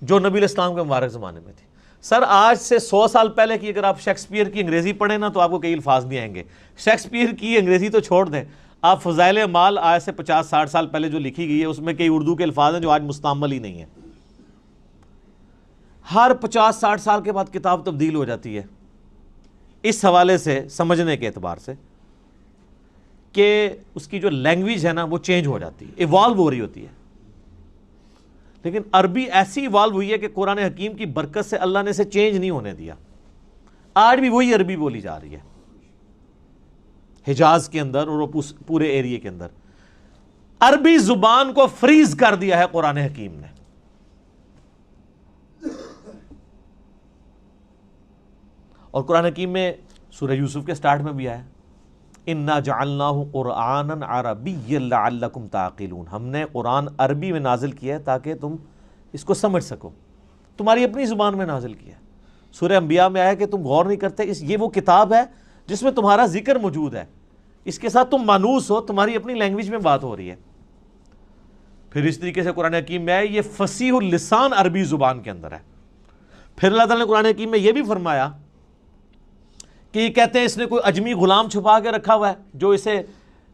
جو نبی علیہ السلام کے مبارک زمانے میں تھی. سر آج سے 100 سال پہلے کی اگر آپ شیکسپیئر کی انگریزی پڑھیں نا تو آپ کو کئی الفاظ نہیں آئیں گے. شیکسپیئر کی انگریزی تو چھوڑ دیں، آپ فضائل اعمال آج سے 50-60 سال پہلے جو لکھی گئی ہے اس میں کئی اردو کے الفاظ ہیں جو آج مستعمل ہی نہیں ہیں. ہر 50-60 سال کے بعد کتاب تبدیل ہو جاتی ہے اس حوالے سے سمجھنے کے اعتبار سے کہ اس کی جو لینگویج ہے نا وہ چینج ہو جاتی ہے، ایوالو ہو رہی ہوتی ہے. لیکن عربی ایسی ایوالو ہوئی ہے کہ قرآن حکیم کی برکت سے اللہ نے اسے چینج نہیں ہونے دیا. آج بھی وہی عربی بولی جا رہی ہے حجاز کے اندر اور پورے ایریے کے اندر. عربی زبان کو فریز کر دیا ہے قرآن حکیم نے. اور قرآن حکیم میں سورہ یوسف کے سٹارٹ میں بھی آیا اِنَّا جَعَلْنَاهُ قُرْآنًا عَرَبِيًّا لَعَلَّكُمْ تَعْقِلُونَ. ہم نے قرآن عربی میں نازل کیا ہے تاکہ تم اس کو سمجھ سکو، تمہاری اپنی زبان میں نازل کیا ہے. سورہ انبیاء میں آیا کہ تم غور نہیں کرتے، یہ وہ کتاب ہے جس میں تمہارا ذکر موجود ہے، اس کے ساتھ تم مانوس ہو، تمہاری اپنی لینگویج میں بات ہو رہی ہے. پھر اس طریقے سے قرآن حکیم میں آیا یہ فصیح اللسان عربی زبان کے اندر ہے. پھر اللہ تعالیٰ نے قرآن حکیم میں یہ بھی فرمایا کہ یہ کہتے ہیں اس نے کوئی اجمی غلام چھپا کے رکھا ہوا ہے جو اسے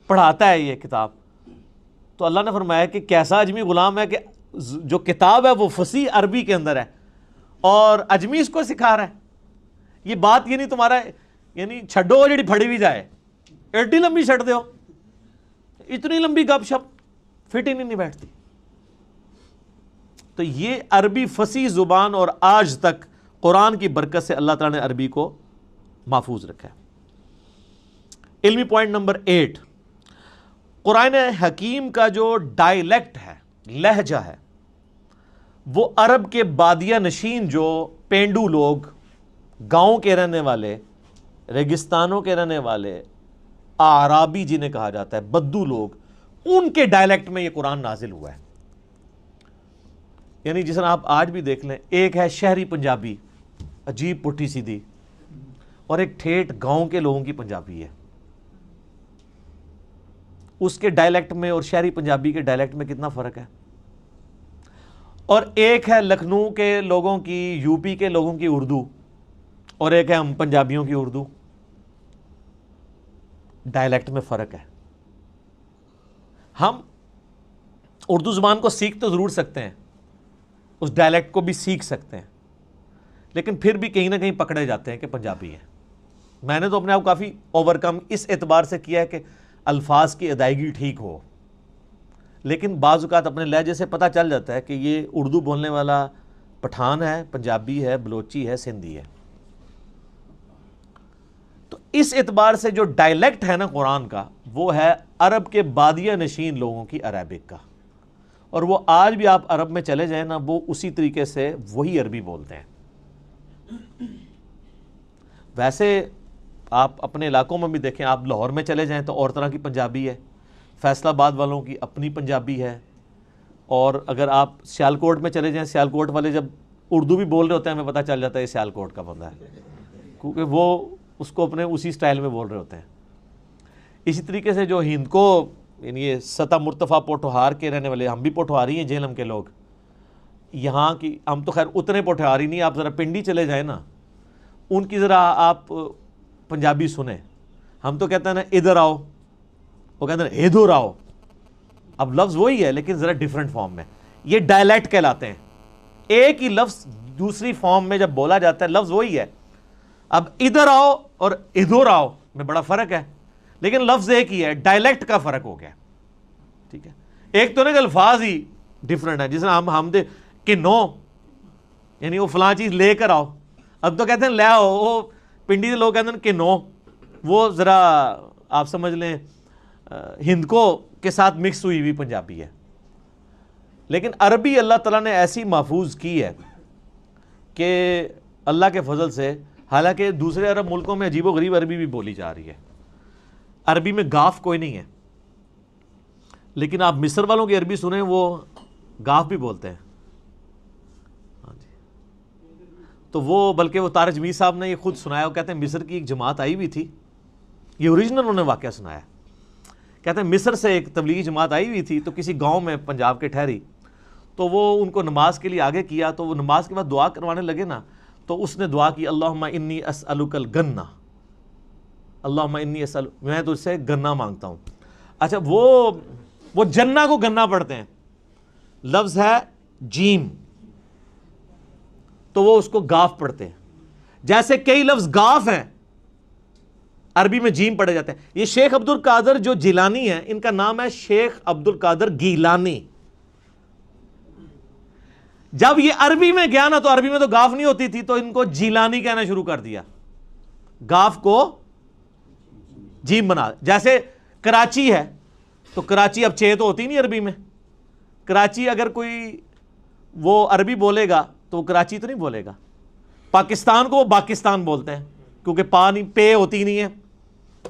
پڑھاتا ہے یہ کتاب. تو اللہ نے فرمایا کہ کیسا اجمی غلام ہے کہ جو کتاب ہے وہ فصیح عربی کے اندر ہے اور اجمی اس کو سکھا رہا ہے. یہ بات یہ نہیں تمہارا یعنی چھڈو جڑی پھڑی بھی جائے ایڈی لمبی چھڈ دو، اتنی لمبی گپ شپ فٹ ہی نہیں بیٹھتی. تو یہ عربی فصیح زبان اور آج تک قرآن کی برکت سے اللہ تعالیٰ نے عربی کو محفوظ رکھا ہے. علمی پوائنٹ نمبر 8، قرآن حکیم کا جو ڈائلیکٹ ہے، لہجہ ہے، وہ عرب کے بادیہ نشین جو پینڈو لوگ، گاؤں کے رہنے والے، ریگستانوں کے رہنے والے، اعرابی جنہیں کہا جاتا ہے، بدو لوگ، ان کے ڈائلیکٹ میں یہ قرآن نازل ہوا ہے. یعنی جس طرح آپ آج بھی دیکھ لیں، ایک ہے شہری پنجابی عجیب پٹھی سیدھی، اور ایک ٹھیٹھ گاؤں کے لوگوں کی پنجابی ہے. اس کے ڈائلیکٹ میں اور شہری پنجابی کے ڈائلیکٹ میں کتنا فرق ہے. اور ایک ہے لکھنؤ کے لوگوں کی، یو پی کے لوگوں کی اردو، اور ایک ہے ہم پنجابیوں کی اردو. ڈائلیکٹ میں فرق ہے. ہم اردو زبان کو سیکھ تو ضرور سکتے ہیں، اس ڈائلیکٹ کو بھی سیکھ سکتے ہیں، لیکن پھر بھی کہیں نہ کہیں پکڑے جاتے ہیں کہ پنجابی ہیں. میں نے تو اپنے آپ کافی اوور کم اس اعتبار سے کیا ہے کہ الفاظ کی ادائیگی ٹھیک ہو، لیکن بعض اوقات اپنے لہجے سے پتہ چل جاتا ہے کہ یہ اردو بولنے والا پٹھان ہے، پنجابی ہے، بلوچی ہے، سندھی ہے. تو اس اعتبار سے جو ڈائلیکٹ ہے نا قرآن کا، وہ ہے عرب کے بادیہ نشین لوگوں کی عربک کا. اور وہ آج بھی آپ عرب میں چلے جائیں نا، وہ اسی طریقے سے وہی عربی بولتے ہیں. ویسے آپ اپنے علاقوں میں بھی دیکھیں، آپ لاہور میں چلے جائیں تو اور طرح کی پنجابی ہے، فیصل آباد والوں کی اپنی پنجابی ہے، اور اگر آپ سیالکوٹ میں چلے جائیں، سیالکوٹ والے جب اردو بھی بول رہے ہوتے ہیں ہمیں پتہ چل جاتا ہے یہ سیالکوٹ کا بندہ ہے، کیونکہ وہ اس کو اپنے اسی سٹائل میں بول رہے ہوتے ہیں. اسی طریقے سے جو ہند کو یعنی یہ سطح مرتفع پوٹھوہار کے رہنے والے، ہم بھی پوٹھوہاری ہیں جہلم کے لوگ، یہاں کی ہم تو خیر اتنے پوٹھوہاری نہیں، آپ ذرا پنڈی چلے جائیں نا، ان کی ذرا آپ پنجابی سنیں. ہم تو کہتے ہیں نا ادھر آؤ، وہ کہتے ہیں ادھر آؤ. اب لفظ وہی ہے لیکن ذرا ڈیفرنٹ فارم میں. یہ ڈائلیکٹ کہلاتے ہیں. ایک ہی لفظ دوسری فارم میں جب بولا جاتا ہے لفظ وہی ہے. اب ادھر آؤ اور ادھر آؤ میں بڑا فرق ہے، لیکن لفظ ایک ہی ہے، ڈائلیکٹ کا فرق ہو گیا. ٹھیک ہے، ایک تو نہیں کہ الفاظ ہی ڈیفرنٹ ہے. جس طرح ہم دے کہ نو یعنی وہ فلاں چیز لے کر آؤ، اب تو کہتے ہیں لے آؤ. وہ پنڈی کے لوگ کہتے ہیں کہ نو، وہ ذرا آپ سمجھ لیں ہند کو کے ساتھ مکس ہوئی ہوئی پنجابی ہے، لیکن عربی اللہ تعالیٰ نے ایسی محفوظ کی ہے کہ اللہ کے فضل سے، حالانکہ دوسرے عرب ملکوں میں عجیب و غریب عربی بھی بولی جا رہی ہے، عربی میں گاف کوئی نہیں ہے، لیکن آپ مصر والوں کی عربی سنیں وہ گاف بھی بولتے ہیں. ہاں جی، تو وہ بلکہ وہ طارق جمیل صاحب نے یہ خود سنایا، وہ کہتے ہیں مصر کی ایک جماعت آئی ہوئی تھی، یہ اوریجنل انہوں نے واقعہ سنایا، کہتے ہیں مصر سے ایک تبلیغی جماعت آئی ہوئی تھی تو کسی گاؤں میں پنجاب کے ٹھہری، تو وہ ان کو نماز کے لیے آگے کیا، تو وہ نماز کے بعد دعا کروانے لگے نا، تو اس نے دعا کی اللہم انی اسألک الگنہ، اللہم انی اسألک، میں تجھ سے گنا مانگتا ہوں. اچھا وہ جنہ کو گنا پڑھتے ہیں، لفظ ہے جیم، تو وہ اس کو گاف پڑھتے ہیں. جیسے کئی لفظ گاف ہیں عربی میں جیم پڑھے جاتے ہیں. یہ شیخ عبد القادر جو جیلانی ہیں، ان کا نام ہے شیخ عبد القادر گیلانی. جب یہ عربی میں گیا نا، تو عربی میں تو گاف نہیں ہوتی تھی، تو ان کو جیلانی کہنا شروع کر دیا، گاف کو جیم بنا. جیسے کراچی ہے تو کراچی اب چھ تو ہوتی نہیں عربی میں، کراچی اگر کوئی وہ عربی بولے گا تو وہ کراچی تو نہیں بولے گا. پاکستان کو وہ باکستان بولتے ہیں، کیونکہ پے ہوتی نہیں ہے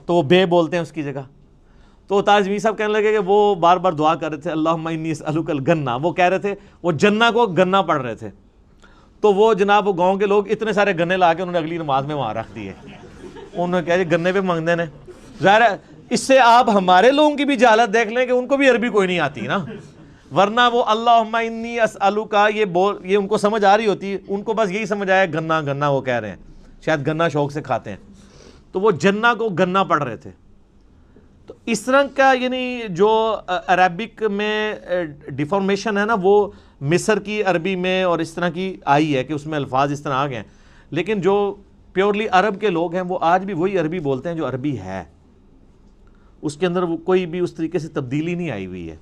تو وہ بے بولتے ہیں اس کی جگہ. تو طارق جمیل صاحب کہنے لگے کہ وہ بار بار دعا کر رہے تھے اللہم انی اسألک الگنہ، وہ کہہ رہے تھے وہ جنہ کو گنا پڑھ رہے تھے، تو وہ جناب وہ گاؤں کے لوگ اتنے سارے گنے لا کے انہوں نے اگلی نماز میں وہاں رکھ دیے. انہوں نے کہا جی گنے پہ مانگنے نے، ظاہر ہے اس سے آپ ہمارے لوگوں کی بھی جہالت دیکھ لیں کہ ان کو بھی عربی کوئی نہیں آتی نا، ورنہ وہ اللہم انی اسألک یہ ان کو سمجھ آ رہی ہوتی، ان کو بس یہی سمجھ آیا گنا گنا وہ کہہ رہے ہیں، شاید گنا شوق سے کھاتے ہیں، تو وہ جنہ کو گنا پڑھ رہے تھے. تو اس طرح کا یعنی جو عربک میں ڈیفارمیشن ہے نا، وہ مصر کی عربی میں اور اس طرح کی آئی ہے کہ اس میں الفاظ اس طرح آ گئے ہیں، لیکن جو پیورلی عرب کے لوگ ہیں وہ آج بھی وہی عربی بولتے ہیں جو عربی ہے، اس کے اندر وہ کوئی بھی اس طریقے سے تبدیلی نہیں آئی ہوئی ہے.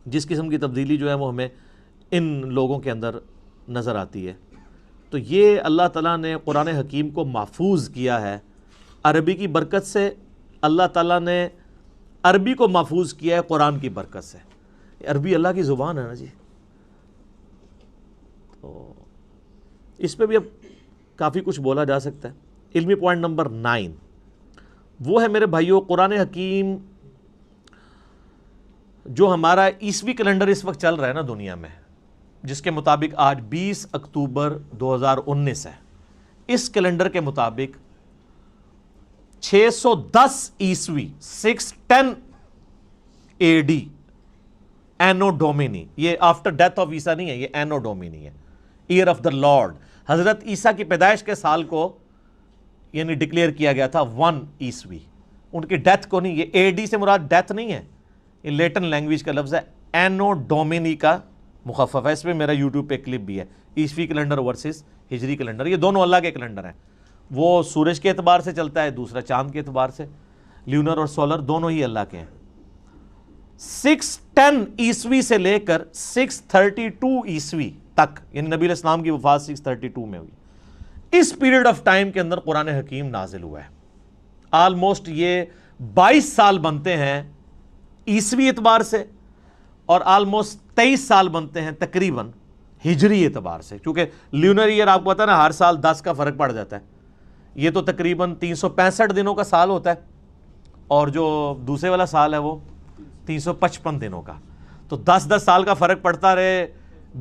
جس قسم کی تبدیلی جو ہے وہ ہمیں ان لوگوں کے اندر نظر آتی ہے. تو یہ اللہ تعالیٰ نے قرآن حکیم کو محفوظ کیا ہے عربی کی برکت سے. اللہ تعالیٰ نے عربی کو محفوظ کیا ہے قرآن کی برکت سے. عربی اللہ کی زبان ہے نا جی، تو اس پہ بھی اب کافی کچھ بولا جا سکتا ہے. علمی پوائنٹ نمبر 9 وہ ہے میرے بھائیوں، قرآن حکیم جو ہمارا عیسوی کیلنڈر اس وقت چل رہا ہے نا دنیا میں، جس کے مطابق آج 20 اکتوبر 2019 ہے، اس کیلنڈر کے مطابق 610 عیسوی 610 AD اینو ڈومینی، یہ آفٹر ڈیتھ آف عیسیٰ نہیں ہے، یہ اینو ڈومینی ہے، ایئر آف دا لارڈ. حضرت عیسیٰ کی پیدائش کے سال کو یعنی ڈکلیئر کیا گیا تھا 1 عیسوی، ان کی ڈیتھ کو نہیں. یہ AD سے مراد ڈیتھ نہیں ہے، یہ لیٹن لینگویج کا لفظ ہے، اینو ڈومینی کا مخفف ہے. اس پہ میرا یوٹیوب پہ کلپ بھی ہے، عیسوی کیلنڈر ورسز ہجری کیلنڈر. یہ دونوں اللہ کے کیلنڈر ہیں، وہ سورج کے اعتبار سے چلتا ہے، دوسرا چاند کے اعتبار سے، لیونر اور سولر دونوں ہی اللہ کے ہیں. 610 عیسوی سے لے کر 632 عیسوی تک، یعنی نبی علیہ السلام کی وفات 632 میں ہوئی، اس پیریڈ آف ٹائم کے اندر قرآن حکیم نازل ہوا ہے. آلموسٹ یہ 22 سال بنتے ہیں عیسوی اعتبار سے، اور آلموسٹ 23 سال بنتے ہیں تقریباً ہجری اعتبار سے، کیونکہ لیونر ایئر آپ کو پتا ہے نا ہر سال 10 کا فرق پڑ جاتا ہے. یہ تو تقریباً 365 دنوں کا سال ہوتا ہے، اور جو دوسرے والا سال ہے وہ 355 دنوں کا. تو 10 سال کا فرق پڑتا رہے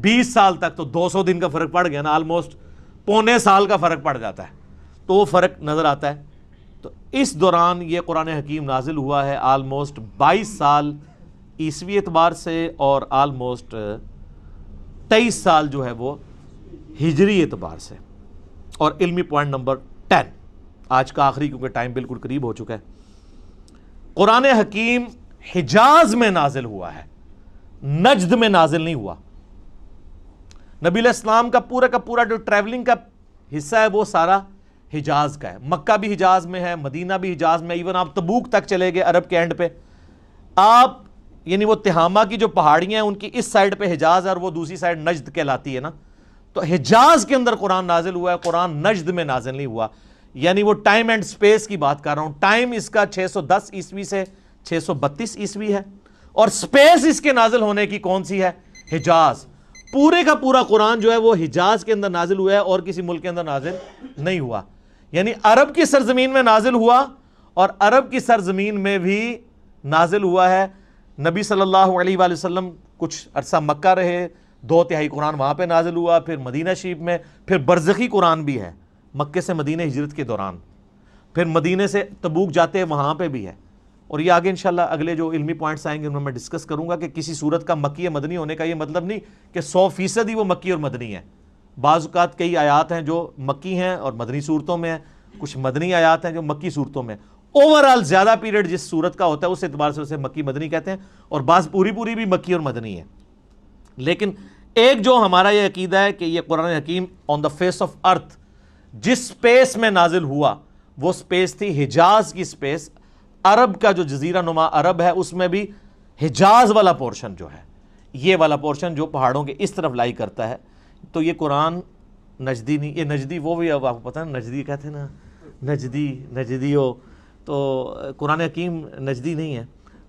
20 سال تک، تو 200 دن کا فرق پڑ گیا نا، آلموسٹ پونے سال کا فرق پڑ جاتا ہے، تو وہ فرق نظر آتا ہے. تو اس دوران یہ قرآن حکیم نازل ہوا ہے، آلموسٹ 22 سال عیسوی اعتبار سے، اور آلموسٹ 23 سال جو ہے وہ ہجری اعتبار سے. اور علمی پوائنٹ نمبر 10 آج کا آخری، کیونکہ ٹائم بالکل قریب ہو چکا ہے، قرآن حکیم حجاز میں نازل ہوا ہے، نجد میں نازل نہیں ہوا. نبی علیہ السلام کا پورا جو ٹریولنگ کا حصہ ہے وہ سارا حجاز کا ہے. مکہ بھی حجاز میں ہے، مدینہ بھی حجاز میں، ایون آپ تبوک تک چلے گئے عرب کے اینڈ پہ، آپ یعنی وہ تہامہ کی جو پہاڑیاں ہیں ان کی اس سائڈ پہ حجاز ہے، اور وہ دوسری سائڈ نجد کہلاتی ہے نا. تو حجاز کے اندر قرآن نازل ہوا ہے، قرآن نجد میں نازل نہیں ہوا. یعنی وہ ٹائم اینڈ سپیس کی بات کر رہا ہوں، ٹائم اس کا 610 عیسوی سے 632 عیسوی ہے، اور سپیس اس کے نازل ہونے کی کون سی ہے؟ حجاز۔ پورے کا پورا قرآن جو ہے وہ حجاز کے اندر نازل ہوا ہے اور کسی ملک کے اندر نازل نہیں ہوا، یعنی عرب کی سرزمین میں نازل ہوا، اور عرب کی سرزمین میں بھی نازل ہوا ہے۔ نبی صلی اللہ علیہ وآلہ وسلم کچھ عرصہ مکہ رہے، 2/3 قرآن وہاں پہ نازل ہوا، پھر مدینہ شریف میں، پھر برزخی قرآن بھی ہے مکے سے مدینہ ہجرت کے دوران، پھر مدینے سے تبوک جاتے وہاں پہ بھی ہے، اور یہ آگے انشاءاللہ اگلے جو علمی پوائنٹس آئیں گے ان میں میں ڈسکس کروں گا کہ کسی صورت کا مکی یا مدنی ہونے کا یہ مطلب نہیں کہ 100% ہی وہ مکی اور مدنی ہے۔ بعض اوقات کئی آیات ہیں جو مکی ہیں اور مدنی صورتوں میں ہیں، کچھ مدنی آیات ہیں جو مکی صورتوں میں ہیں۔ اوورال زیادہ پیریڈ جس صورت کا ہوتا ہے اس اعتبار سے اسے مکی مدنی کہتے ہیں، اور بعض پوری بھی مکی اور مدنی ہے۔ لیکن ایک جو ہمارا یہ عقیدہ ہے کہ یہ قرآن حکیم آن دا فیس آف ارتھ جس سپیس میں نازل ہوا وہ سپیس تھی حجاز کی سپیس، عرب کا جو جزیرہ نما عرب ہے اس میں بھی حجاز والا پورشن جو ہے، یہ والا پورشن جو پہاڑوں کے اس طرف لائی کرتا ہے، تو یہ قرآن نجدی نہیں، یہ نجدی وہ بھی اب آپ کو پتہ ہے نجدی کہتے ہیں نا، نجدی ہو، تو قرآن حکیم نجدی نہیں ہے،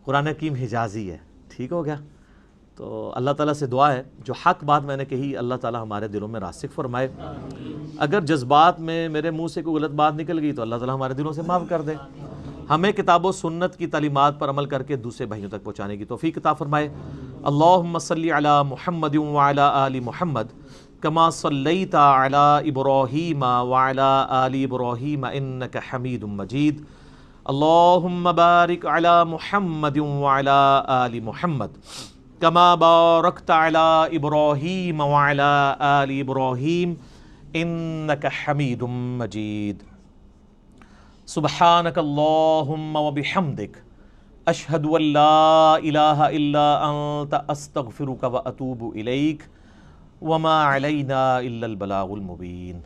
قرآن حکیم حجازی ہے۔ ٹھیک ہو گیا؟ تو اللہ تعالیٰ سے دعا ہے جو حق بات میں نے کہی اللہ تعالیٰ ہمارے دلوں میں راسخ فرمائے، اگر جذبات میں میرے منہ سے کوئی غلط بات نکل گئی تو اللہ تعالیٰ ہمارے دلوں سے معاف کر دے، ہمیں کتاب و سنت کی تعلیمات پر عمل کر کے دوسرے بھائیوں تک پہنچانے کی توفیق عطا فرمائے۔ اللہم صلی علی محمد وعلی آل محمد کما صلیت علی ابراہیم وعلی آل ابراہیم انک حمید مجید، اللہم بارک علی محمد وعلی آل محمد کما بارکت علی ابراہیم وعلی آل ابراہیم انک حمید مجید۔ سبحانک اللہم وبحمدک اشہد ان لا الہ الا انت استغفرک واتوب الیک وما علینا الا البلاغ المبین۔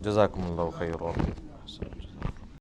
جزاکم اللہ خیرا۔